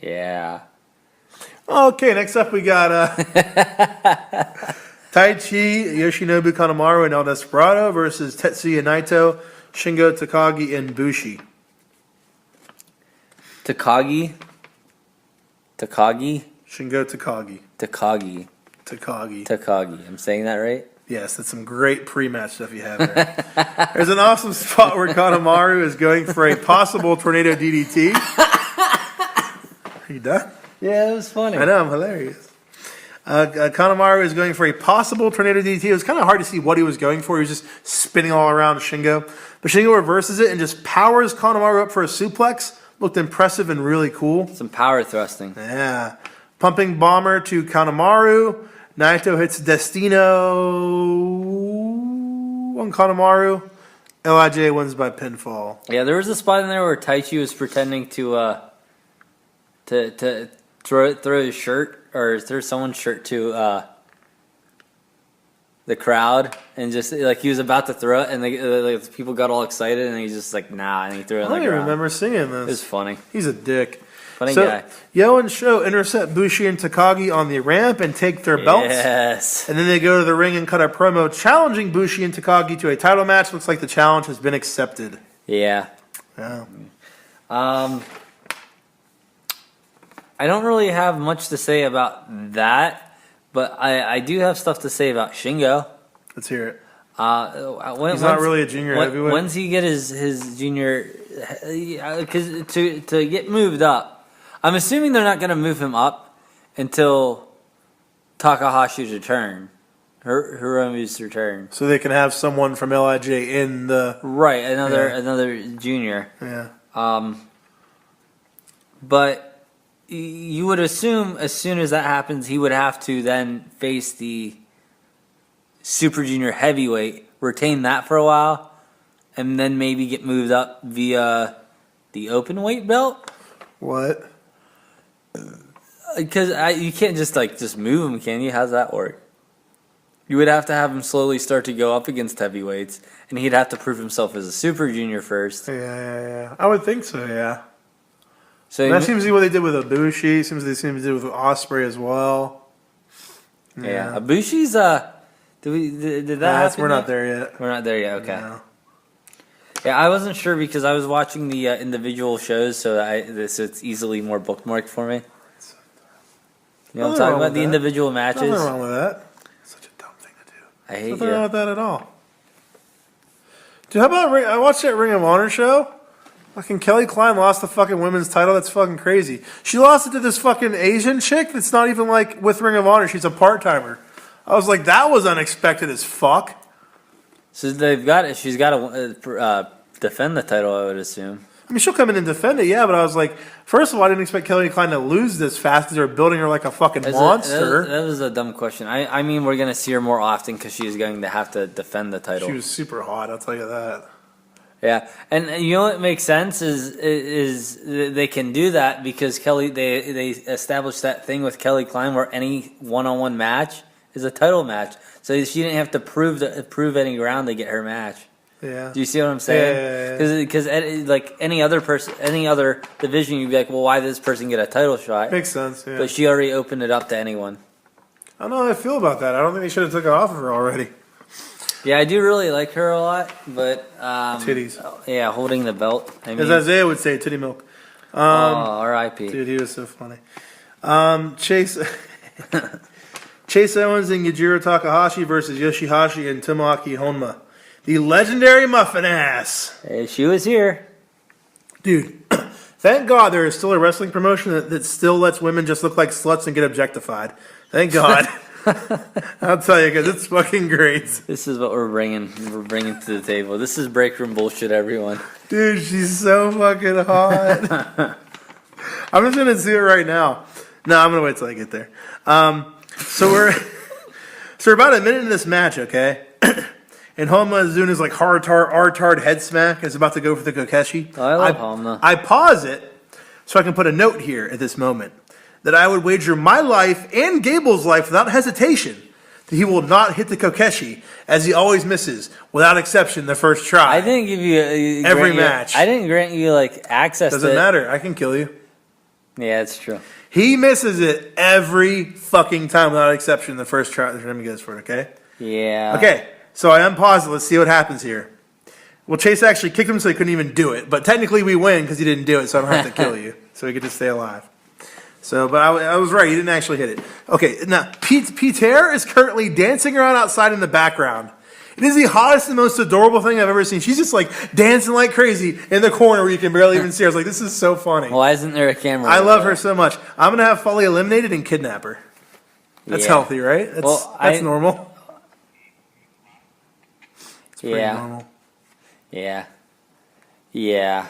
Yeah. Okay, next up we got Tai Chi, Yoshinobu Kanemaru, and El Desperado versus Tetsuya Naito, Shingo Takagi, and Bushi. Takagi. Shingo Takagi. Takagi. I'm saying that right? Yes, that's some great pre-match stuff you have there. There's an awesome spot where Kanemaru is going for a possible tornado DDT. Are you done? Yeah, it was funny. I know, I'm hilarious. Kanemaru is going for a possible tornado DDT. It was kind of hard to see what he was going for. He was just spinning all around Shingo. But Shingo reverses it and just powers Kanemaru up for a suplex. Looked impressive and really cool. Some power thrusting. Yeah. Pumping bomber to Kanemaru. Naito hits Destino on Kanemaru. LIJ wins by pinfall. Yeah, there was a spot in there where Taichi was pretending to throw his shirt or throw someone's shirt to the crowd, and just like he was about to throw it, and the people got all excited, and he's just like, nah, and he threw it on the I don't ground. even remember seeing this. It was funny. He's a dick. Funny guy. Yo and Sho intercept Bushi and Takagi on the ramp and take their belts. Yes. And then they go to the ring and cut a promo challenging Bushi and Takagi to a title match. Looks like the challenge has been accepted. Yeah. Yeah. I don't really have much to say about that, but I do have stuff to say about Shingo. Let's hear it. He's not really a junior heavyweight. When's he get his junior? Because to get moved up, I'm assuming they're not going to move him up until Takahashi's return, Hiromu's return. So they can have someone from LIJ in the another junior. Yeah. But you would assume as soon as that happens, he would have to then face the Super Junior Heavyweight, retain that for a while, and then maybe get moved up via the open weight belt. What? Because you can't just move him, can you? How's that work? You would have to have him slowly start to go up against heavyweights, and he'd have to prove himself as a Super Junior first. Yeah. I would think so, yeah. So that seems to be what they did with Ibushi. Seems they seem to do with Ospreay as well. Yeah. Ibushi's did that happen? We're not there yet. We're not there yet. Okay. No. Yeah, I wasn't sure because I was watching the individual shows, so it's easily more bookmarked for me. You know what I'm talking about? The individual matches. Nothing wrong with that. Such a dumb thing to do. I hate Nothing wrong with that at all. Dude, how about I watched that Ring of Honor show. Fucking Kelly Klein lost the fucking women's title. That's fucking crazy. She lost it to this fucking Asian chick that's not even like with Ring of Honor. She's a part-timer. I was like, that was unexpected as fuck. So she's got to defend the title, I would assume. I mean, she'll come in and defend it, yeah, but I was like, first of all, I didn't expect Kelly Klein to lose this fast because they're building her like a fucking monster. That was a dumb question. I mean, we're going to see her more often because she's going to have to defend the title. She was super hot, I'll tell you that. Yeah, and you know what makes sense is they can do that because they established that thing with Kelly Klein where any one-on-one match is a title match, so she didn't have to prove any ground to get her match. Yeah. Do you see what I'm saying? Yeah. Because like any other person, any other division, you'd be like, well, why did this person get a title shot? Makes sense, yeah. But she already opened it up to anyone. I don't know how I feel about that. I don't think they should have took it off of her already. Yeah, I do really like her a lot, but Titties. Yeah, holding the belt. I mean, As Isaiah would say, titty milk. R.I.P. Dude, he was so funny. Chase Owens and Yujiro Takahashi versus Yoshihashi and Tomoaki Honma. The legendary muffin ass. Hey, she was here. Dude, thank God there is still a wrestling promotion that still lets women just look like sluts and get objectified. Thank God. I'll tell you, because it's fucking great. This is what we're bringing. We're bringing to the table. This is Breakroom bullshit, everyone. Dude, she's so fucking hot. I'm just gonna see it right now. No, I'm gonna wait till I get there. So we're about a minute into this match, okay? And Honma is doing his like hard head smack. Is about to go for the Kokeshi. Oh, I love Honma. I pause it so I can put a note here at this moment that I would wager my life and Gable's life without hesitation that he will not hit the Kokeshi, as he always misses, without exception, the first try. I didn't give you every match. I didn't grant you like access. Doesn't matter. I can kill you. Yeah, it's true. He misses it every fucking time without exception. The first try, the time he goes for it. Okay. Yeah. Okay. So I unpause it. Let's see what happens here. Well, Chase actually kicked him, so he couldn't even do it. But technically, we win because he didn't do it, so I don't have to kill you. So we get to stay alive. So, but I was right. He didn't actually hit it. Okay, now, Peter is currently dancing around outside in the background. It is the hottest and most adorable thing I've ever seen. She's just like dancing like crazy in the corner where you can barely even see her. I was like, this is so funny. Why isn't there a camera? I love her so much. I'm going to have Foley eliminated and kidnap her. That's healthy, right? That's normal. It's pretty normal. Yeah. Yeah.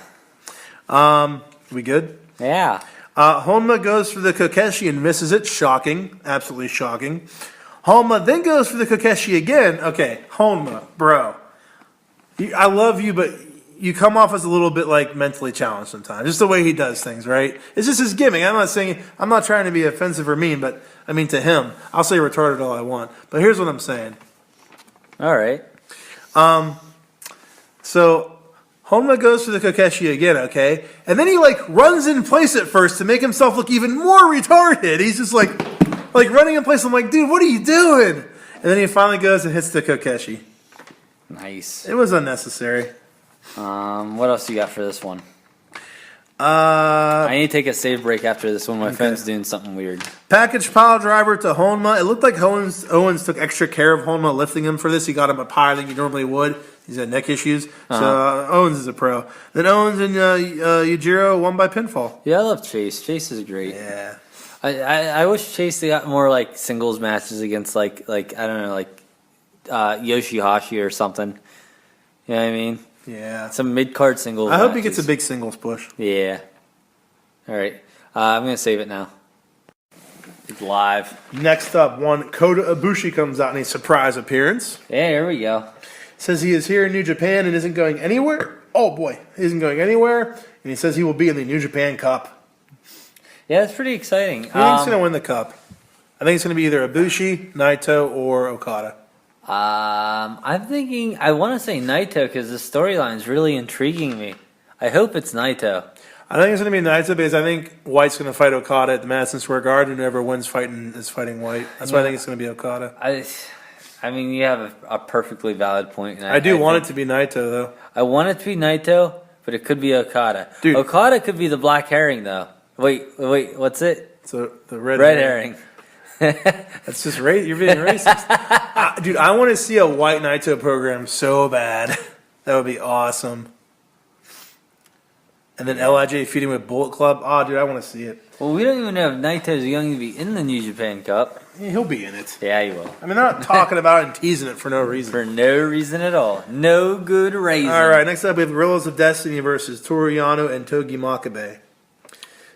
We good? Yeah. Honma goes for the Kokeshi and misses it. Shocking. Absolutely shocking. Honma then goes for the Kokeshi again. Okay, Honma, bro. I love you, but you come off as a little bit like mentally challenged sometimes. Just the way he does things, right? It's just his gimmick. I'm not trying to be offensive or mean, but I mean to him. I'll say retarded all I want. But here's what I'm saying. All right. So Honma goes for the Kokeshi again, okay? And then he like runs in place at first to make himself look even more retarded. He's just like running in place. I'm like, dude, what are you doing? And then he finally goes and hits the Kokeshi. Nice. It was unnecessary. What else you got for this one? I need to take a save break after this one. My phone's doing something weird. Package pile driver to Honma. It looked like Owens took extra care of Honma lifting him for this. He got him up higher than he normally would. He's had neck issues. So Owens is a pro. Then Owens and Yujiro won by pinfall. Yeah, I love Chase. Chase is great. Yeah. I wish Chase got more like singles matches against like I don't know, like Yoshihashi or something. You know what I mean? Yeah. Some mid-card singles I hope matches. he gets a big singles push. Yeah. All right. I'm going to save it now. It's live. Next up, Kota Ibushi comes out in a surprise appearance. Yeah, here we go. Says he is here in New Japan and isn't going anywhere. Oh, boy. He isn't going anywhere. And he says he will be in the New Japan Cup. Yeah, it's pretty exciting. Who do you think's going to win the Cup? I think it's going to be either Ibushi, Naito, or Okada. I'm thinking, I want to say Naito because the storyline is really intriguing me. I hope it's Naito. I think it's going to be Naito because I think White's going to fight Okada at the Madison Square Garden. Whoever wins fighting is fighting White. That's why I think it's going to be Okada. I mean, you have a perfectly valid point. And I do want it to be Naito, though. I want it to be Naito, but it could be Okada. Dude. Okada could be the black herring, though. Wait, what's it? So the red herring. That's just you're being racist. Dude, I want to see a White Naito program so bad. That would be awesome. And then LIJ feuding with Bullet Club. Oh, dude, I want to see it. Well, we don't even know if Naito's going to be in the New Japan Cup. Yeah, he'll be in it. Yeah, he will. I mean, they're not talking about it and teasing it for no reason. For no reason at all. No good reason. All right, next up we have Gorillas of Destiny versus Toru Yano and Togi Makabe.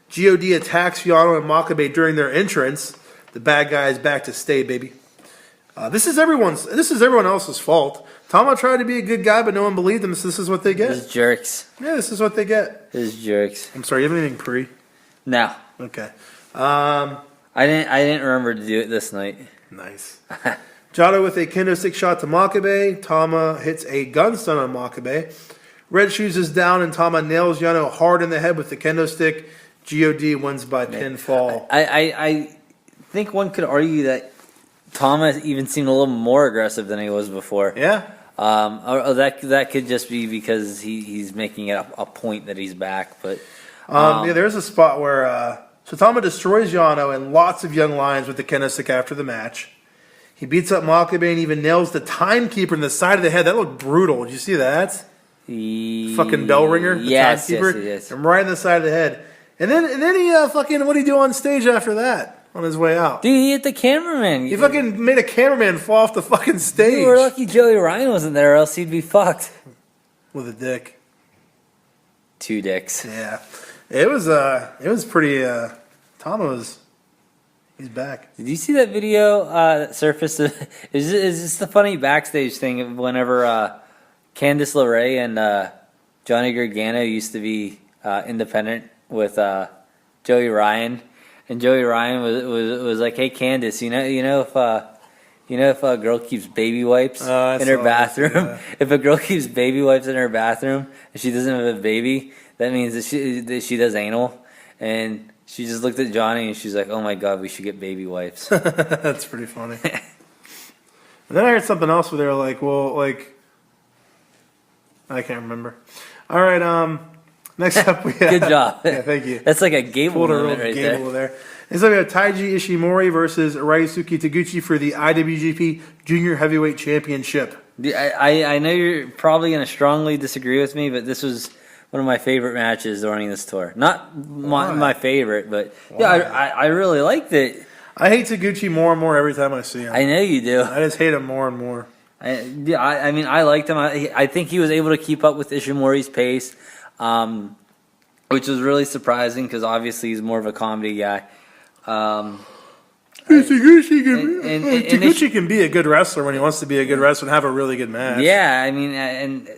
God attacks Yano and Makabe during their entrance. The bad guy is back to stay, baby. This is everyone else's fault. Tama tried to be a good guy, but no one believed him, so this is what they get. This is jerks. Yeah, this is what they get. This is jerks. I'm sorry, you have anything pre? No. Okay. I didn't remember to do it this night. Nice. Jado with a kendo stick shot to Makabe. Tama hits a gun stun on Makabe. Red Shoes is down, and Tama nails Yano hard in the head with the kendo stick. God wins by pinfall. I think one could argue that Tama even seemed a little more aggressive than he was before. Yeah. Or that could just be because he's making it a point that he's back. But yeah, there's a spot where so Tama destroys Yano and lots of young lions with the kendo stick after the match. He beats up Makabe and even nails the timekeeper in the side of the head. That looked brutal. Did you see that? Fucking bell ringer, the timekeeper, yes. and right in the side of the head. And then he fucking, what did he do on stage after that? On his way out, dude, he hit the cameraman. He fucking made a cameraman fall off the fucking stage. You were lucky Joey Ryan wasn't there, or else he'd be fucked. With a dick. 2 dicks. Yeah, it was pretty. Tama he's back. Did you see that video that surfaced? Is this the funny backstage thing of whenever Candice LeRae and Johnny Gargano used to be independent with Joey Ryan, and Joey Ryan was like, "Hey Candice, you know if a girl keeps baby wipes in her bathroom, if a girl keeps baby wipes in her bathroom and she doesn't have a baby, that means that she does anal." And she just looked at Johnny and she's like, "Oh my God, we should get baby wipes." That's pretty funny. And then I heard something else where they were like, well, like, I can't remember. All right, next up we have... Good job. Yeah, thank you. That's like a Gable moment right there. Next up we have Taiji Ishimori versus Ryosuke Taguchi for the IWGP Junior Heavyweight Championship. I know you're probably going to strongly disagree with me, but this was one of my favorite matches during this tour. Not my favorite, but yeah, I really liked it. I hate Taguchi more and more every time I see him. I know you do. I just hate him more and more. I mean, I liked him. I think he was able to keep up with Ishimori's pace, which was really surprising because obviously he's more of a comedy guy. Taguchi can be a good wrestler when he wants to be a good wrestler and have a really good match. Yeah, I mean, and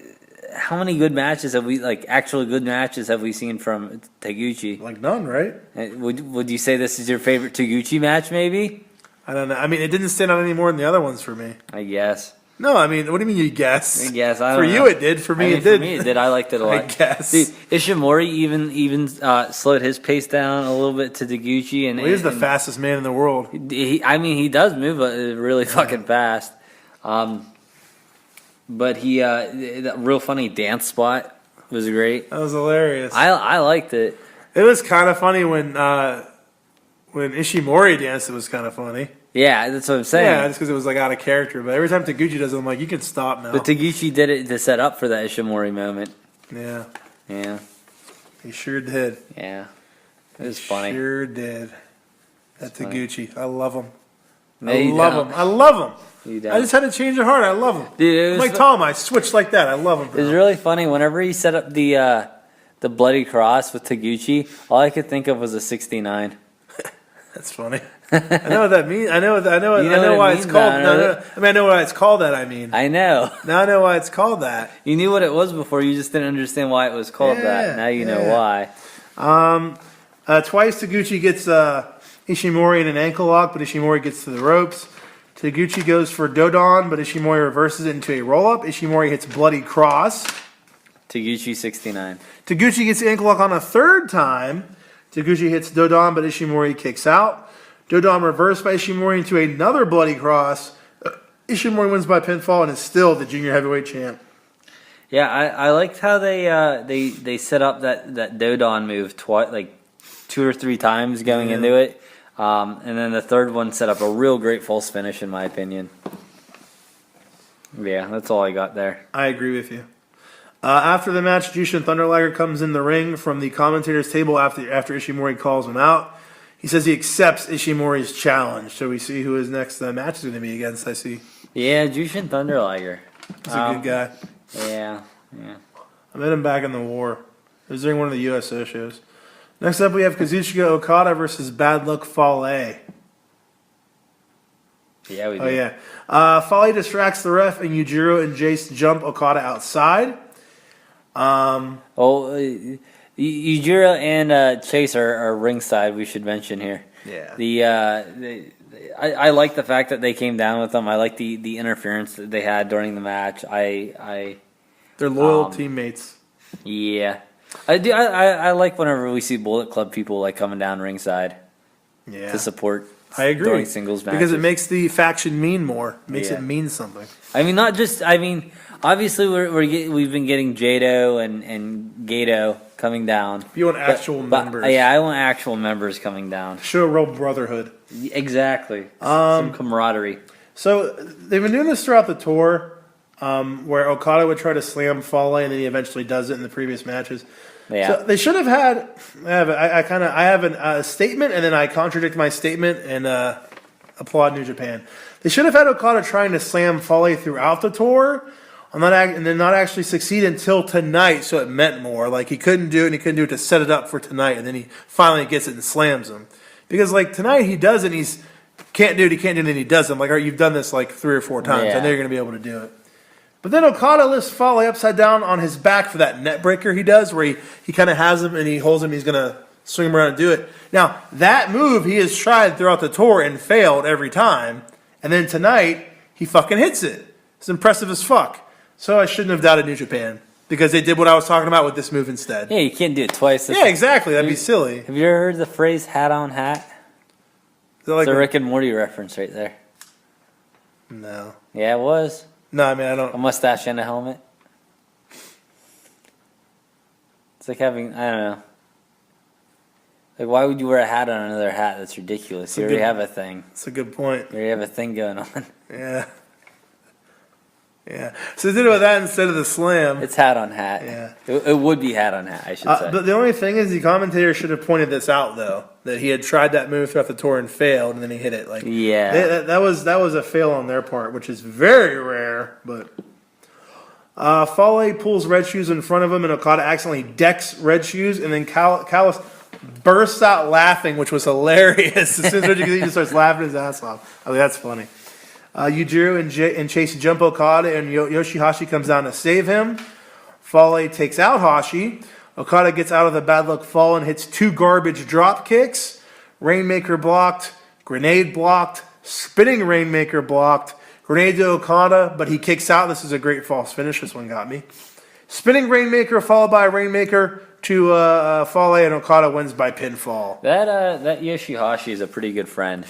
how many good matches have we, like actual good matches have we seen from Taguchi? Like none, right? Would you say this is your favorite Taguchi match? Maybe. I don't know. I mean, it didn't stand out any more than the other ones for me. I guess. No, I mean, what do you mean you guess? I guess. I don't know. You it did. For me, it did. For me, it did. I liked it a lot. I guess. Dude, Ishimori even slowed his pace down a little bit to Taguchi, and he's the fastest man in the world. He does move really fucking fast. But that real funny dance spot was great. That was hilarious. I liked it. It was kind of funny when Ishimori danced. It was kind of funny. Yeah, that's what I'm saying. Yeah, just because it was like out of character. But every time Taguchi does it, I'm like, you can stop now. But Taguchi did it to set up for that Ishimori moment. Yeah. Yeah. He sure did. Yeah. It was funny. Sure did. That Taguchi. I love him. No, I love him. You don't. I just had to change their heart. I love him. Dude, I'm like Tom, I switched like that. I love him. It was really funny. Whenever he set up the bloody cross with Taguchi, all I could think of was a 69. That's funny. I know what that means. I know why it's called. I know why it's called that. I mean, I know. Now I know why it's called that. You knew what it was before. You just didn't understand why it was called that. Now you know why. Twice Taguchi gets Ishimori in an ankle lock, but Ishimori gets to the ropes. Taguchi goes for Dodon, but Ishimori reverses it into a roll-up. Ishimori hits bloody cross. Taguchi 69. Taguchi gets the ankle lock on a third time. Taguchi hits Dodon, but Ishimori kicks out. Dodon reversed by Ishimori into another bloody cross. Ishimori wins by pinfall and is still the junior heavyweight champ. Yeah, I liked how they set up that Dodon move twice, like 2 or 3 times going into it. And then the third one set up a real great false finish, in my opinion. Yeah, that's all I got there. I agree with you. After the match, Jushin Thunder Liger comes in the ring from the commentator's table after Ishimori calls him out. He says he accepts Ishimori's challenge. So we see who his next match is going to be against, I see. Yeah, Jushin Thunder Liger. He's a good guy. Yeah. I met him back in the war. It was during one of the USO shows. Next up, we have Kazuchika Okada versus Bad Luck Fale. Yeah, we do. Oh, yeah. Fale distracts the ref, and Yujiro and Jace jump Okada outside. Yujiro and Chase are ringside, we should mention here. Yeah. I like the fact that they came down with them. I like the interference that they had during the match. They're loyal teammates. Yeah, I do. I like whenever we see Bullet Club people like coming down ringside. Yeah. To support. I agree. During singles matches. Because it makes the faction mean more. Makes it mean something. I mean, not just. I mean, obviously we've been getting Jado and Gato coming down. You want actual members. Yeah, I want actual members coming down. Show real brotherhood. Exactly. Some camaraderie. So they've been doing this throughout the tour, where Okada would try to slam Fale, and then he eventually does it in the previous matches. Yeah. So they should have had. I have a statement, and then I contradict my statement and applaud New Japan. They should have had Okada trying to slam Fale throughout the tour, and then not actually succeed until tonight. So it meant more. Like he couldn't do it, and he couldn't do it to set it up for tonight, and then he finally gets it and slams him. Because like tonight he does it, and he can't do it, and then he does it. I'm like, all right, you've done this like 3 or 4 times. I know you're going to be able to do it. But then Okada lifts Fale upside down on his back for that net breaker he does, where he kind of has him and he holds him. He's going to swing him around and do it. Now, that move he has tried throughout the tour and failed every time. And then tonight, he fucking hits it. It's impressive as fuck. So I shouldn't have doubted New Japan, because they did what I was talking about with this move instead. Yeah, you can't do it twice. Yeah, exactly. That'd be silly. Have you ever heard the phrase hat on hat? Like it's a Rick and Morty reference right there. No. Yeah, it was. No, I mean, I don't. A mustache and a helmet. It's like having, I don't know. Like, why would you wear a hat on another hat? That's ridiculous. You already have a thing. That's a good point. You already have a thing going on. Yeah. Yeah. So they did it with that instead of the slam. It's hat on hat. Yeah. It would be hat on hat, I should say. But the only thing is, the commentator should have pointed this out, though, that he had tried that move throughout the tour and failed, and then he hit it. Like, yeah. that was a fail on their part, which is very rare. But Fale pulls Red Shoes in front of him, and Okada accidentally decks Red Shoes, and then Callis bursts out laughing, which was hilarious. As soon as he just starts laughing his ass off. I mean, that's funny. Yujiro and Chase jump Okada, and Yoshihashi comes down to save him. Fale takes out Hashi. Okada gets out of the bad luck fall and hits 2 garbage drop kicks. Rainmaker blocked. Grenade blocked. Spinning Rainmaker blocked. Grenade to Okada, but he kicks out. This is a great false finish. This one got me. Spinning Rainmaker followed by a Rainmaker to Fale, and Okada wins by pinfall. That Yoshihashi is a pretty good friend.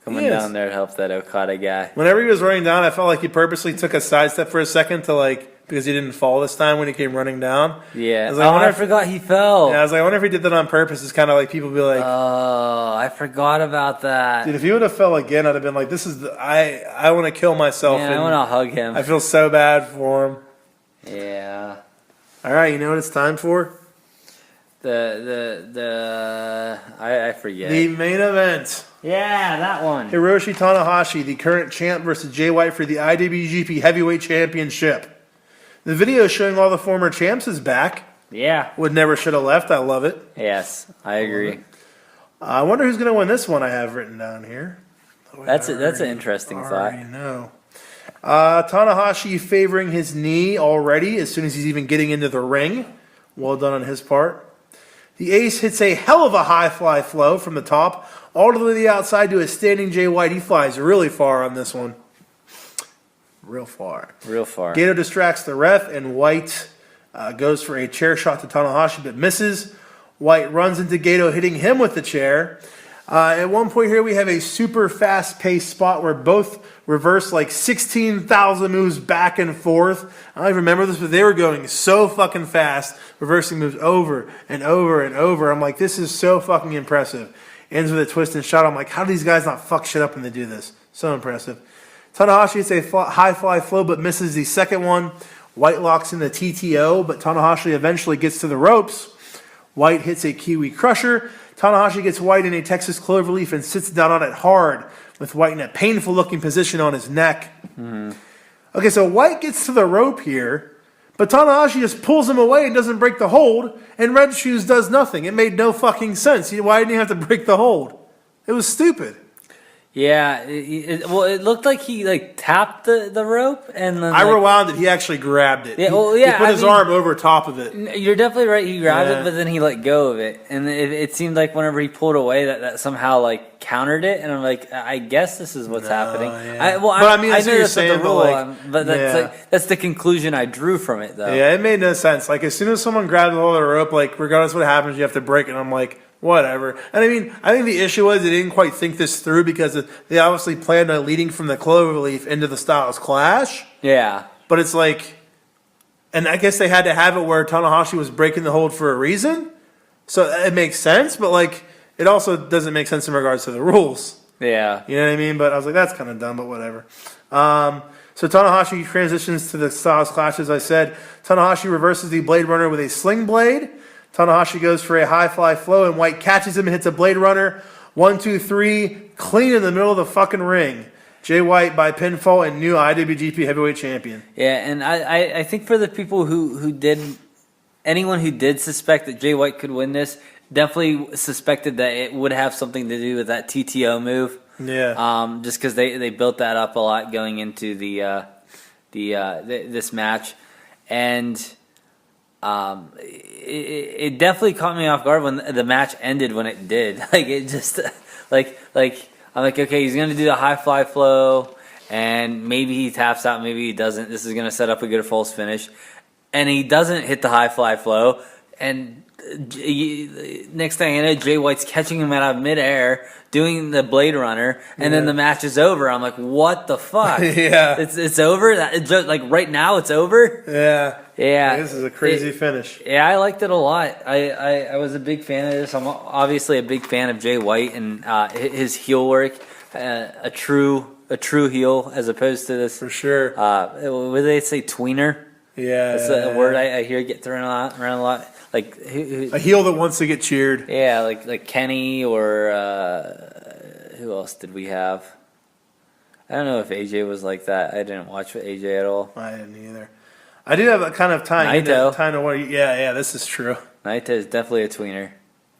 Coming down there to help that Okada guy. Whenever he was running down, I felt like he purposely took a sidestep for a second because he didn't fall this time when he came running down. Yeah. I forgot he fell. Yeah, I was like, I wonder if he did that on purpose. It's kind of like people be like, oh, I forgot about that. Dude, if he would have fell again, I'd have been like, I want to kill myself. Yeah, I want to hug him. I feel so bad for him. Yeah. All right, you know what it's time for? I forget. The main event. Yeah, that one. Hiroshi Tanahashi, the current champ, versus Jay White for the IWGP Heavyweight Championship. The video showing all the former champs is back. Yeah. Would never should have left. I love it. Yes, I agree. I wonder who's going to win this one. I have written down here. That's an interesting thought. I know. Tanahashi favoring his knee already as soon as he's even getting into the ring. Well done on his part. The ace hits a hell of a high fly flow from the top all the way to the outside to a standing Jay White. He flies really far on this one. Real far. Real far. Gato distracts the ref, and White goes for a chair shot to Tanahashi but misses. White runs into Gato, hitting him with the chair. At one point here, we have a super fast-paced spot where both reverse like 16,000 moves back and forth. I don't even remember this, but they were going so fucking fast, reversing moves over and over and over. I'm like, this is so fucking impressive. Ends with a twist and shot. I'm like, how do these guys not fuck shit up when they do this? So impressive. Tanahashi hits a high fly flow, but misses the second one. White locks in the TTO, but Tanahashi eventually gets to the ropes. White hits a Kiwi Crusher. Tanahashi gets White in a Texas Cloverleaf and sits down on it hard, with White in a painful-looking position on his neck. Mm-hmm. Okay, so White gets to the rope here, but Tanahashi just pulls him away and doesn't break the hold, and Red Shoes does nothing. It made no fucking sense. Why didn't he have to break the hold? It was stupid. Yeah, well, it looked like he like tapped the rope and then I like, rewound it. He actually grabbed it. Yeah, well, yeah, he put I his mean- arm over top of it. You're definitely right. He grabbed Yeah. it, but then he let go of it, and it seemed like whenever he pulled away, that somehow like countered it. And I'm like, I guess this is what's happening. yeah. I I see know what you're that's not saying, the but, rule, like, but that's yeah. like that's the conclusion I drew from it, though. Yeah, it made no sense. Like as soon as someone grabs a hold of the rope, like regardless of what happens, you have to break it. And I'm like, whatever. And I mean, I think the issue was they didn't quite think this through because they obviously planned on leading from the Cloverleaf into the Styles Clash. Yeah. But it's like, and I guess they had to have it where Tanahashi was breaking the hold for a reason. So it makes sense, but like it also doesn't make sense in regards to the rules. Yeah. You know what I mean? But I was like, that's kind of dumb, but whatever. So Tanahashi transitions to the Styles Clash, as I said. Tanahashi reverses the Blade Runner with a sling blade. Tanahashi goes for a high fly flow, and White catches him and hits a Blade Runner. 1, 2, 3, clean in the middle of the fucking ring. Jay White by pinfall and new IWGP Heavyweight Champion. Yeah, and I think for the people who did, anyone who did suspect that Jay White could win this, definitely suspected that it would have something to do with that TTO move. Yeah. Just because they built that up a lot going into this match, and it definitely caught me off guard when the match ended when it did. Like it just like I'm like, okay, he's gonna do the high fly flow, and maybe he taps out, maybe he doesn't. This is gonna set up a good false finish, and he doesn't hit the high fly flow, and next thing I know, Jay White's catching him out of midair, doing the Blade Runner, and then the match is over. I'm like, what the fuck? Yeah. It's over. It's just, like right now, it's over. Yeah. Yeah, This is a crazy finish. Yeah, I liked it a lot. I was a big fan of this. I'm obviously a big fan of Jay White and his heel work. A true heel as opposed to this. For sure. What do they say? Tweener. Yeah. That's a word I hear get thrown around a lot. Like a heel that wants to get cheered. Yeah, like Kenny or who else did we have? I don't know if AJ was like that. I didn't watch AJ at all. I didn't either. I do have a kind of time. Naito. Yeah, this is true. Naito is definitely a tweener.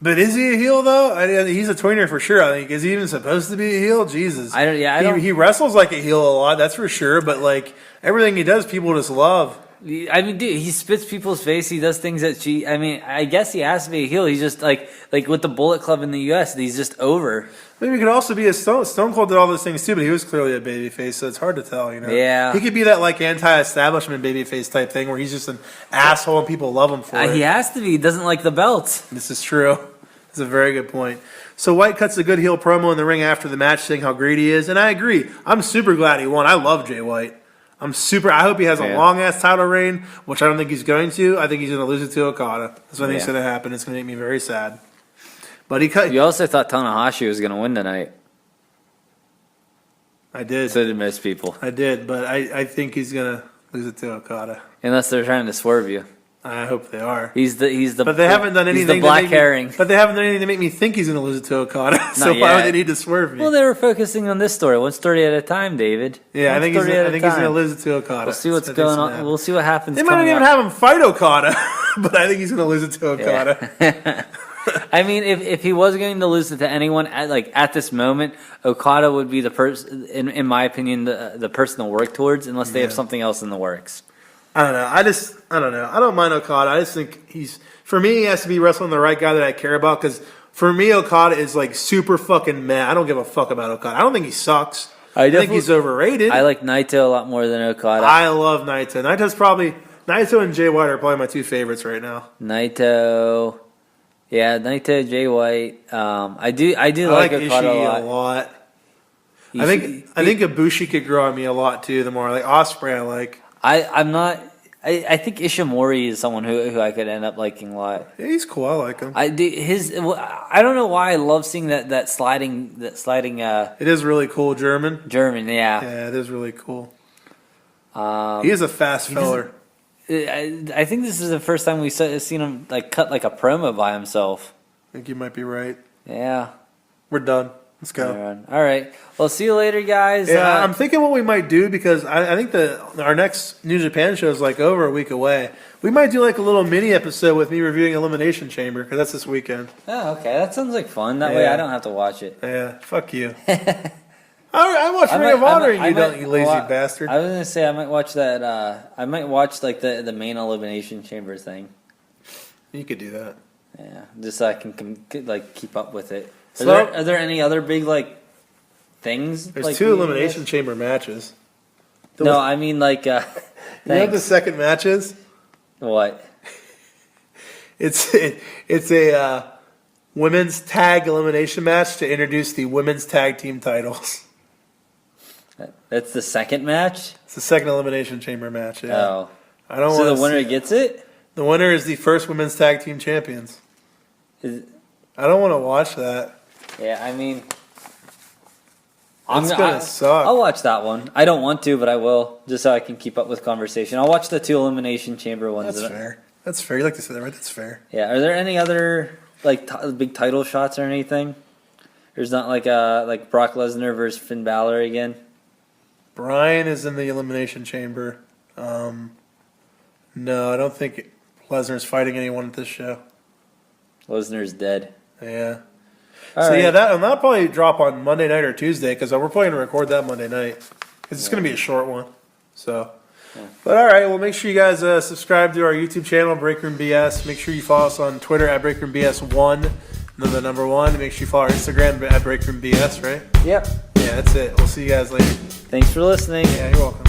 But is he a heel though? He's a tweener for sure. I think is he even supposed to be a heel? Jesus. I don't. He wrestles like a heel a lot. That's for sure. But like everything he does, people just love. I mean, dude, he spits people's face. He does things that I mean, I guess he has to be a heel. He's just like with the Bullet Club in the U.S. He's just over. Maybe he could also be a Stone Cold did all those things too, but he was clearly a babyface, so it's hard to tell, you know. Yeah. He could be that like anti-establishment babyface type thing where he's just an asshole and people love him for it. He has to be. He doesn't like the belt. This is true. That's a very good point. So White cuts a good heel promo in the ring after the match, saying how great he is, and I agree. I'm super glad he won. I love Jay White. I hope he has a long ass title reign, which I don't think he's going to. I think he's going to lose it to Okada. That's what I think is going to happen. It's going to make me very sad. But he cut. You also thought Tanahashi was going to win tonight. I did. So did most people. I did, but I think he's going to lose it to Okada. Unless they're trying to swerve you. I hope they are. He's the. But they haven't done anything. He's the black herring. But they haven't done anything to make me think he's going to lose it to Okada. So why would they need to swerve me? Well, they were focusing on this story, one story at a time, David. Yeah, I think he's going to lose it to Okada. We'll see what's going on. We'll see what happens. They might not even have him fight Okada, but I think he's going to lose it to Okada. Yeah. I mean, if he was going to lose it to anyone at this moment, Okada would be the person, in my opinion, the person to work towards, unless they have something else in the works. I don't know. I don't know. I don't mind Okada. I just think for me, he has to be wrestling the right guy that I care about. Because for me, Okada is like super fucking mad. I don't give a fuck about Okada. I don't think he sucks. I think he's overrated. I like Naito a lot more than Okada. I love Naito. Naito and Jay White are probably my two favorites right now. Naito, Jay White. I do like Okada Ishii a lot. I think Ibushi could grow on me a lot too. The more like Ospreay, I like. I'm not. I think Ishimori is someone who I could end up liking a lot. Yeah, he's cool. I like him. I don't know why I love seeing that sliding. It is really cool, German. Yeah. Yeah, it is really cool. He is a fast feller. I think this is the first time we've seen him cut like a promo by himself. I think you might be right. Yeah. We're done. Let's go. All right. Well, see you later, guys. Yeah, I'm thinking what we might do, because I think our next New Japan show is over a week away. We might do a little mini episode with me reviewing Elimination Chamber, because that's this weekend. Oh, okay. That sounds like fun. That way I don't have to watch it. Yeah. Fuck you. I watched Ring of Honor, you lazy bastard. I was gonna say I might watch that. I might watch like the main elimination chamber thing. You could do that. Yeah, just so I can like keep up with it. So, Are there any other big like things? There's like, two elimination chamber matches. No, I mean like. You know what the second match is? What? It's a women's tag elimination match to introduce the women's tag team titles. That's the second match? It's the second elimination chamber match. Yeah. Oh. I don't. So the winner gets it? The winner is the first women's tag team champions. I don't want to watch that. Yeah, I mean, It's gonna suck. I'll watch that one. I don't want to, but I will, just so I can keep up with conversation. I'll watch the two elimination chamber ones. That's fair. That's fair. You like to say that, right? That's fair. Yeah. Are there any other like big title shots or anything? There's not like Brock Lesnar versus Finn Balor again. Bryan is in the elimination chamber. No, I don't think Lesnar's fighting anyone at this show. Lesnar's dead. Yeah. All so right. yeah, that'll probably drop on Monday night or Tuesday because we're probably gonna record that Monday night because it's gonna be a short one. So, but all right, well, make sure you guys subscribe to our YouTube channel, Breakroom BS. Make sure you follow us on Twitter at Breakroom BS1, and then the number 1. Make sure you follow our Instagram at Breakroom BS. Right? Yep. Yeah, that's it. We'll see you guys later. Thanks for listening. Yeah, you're welcome.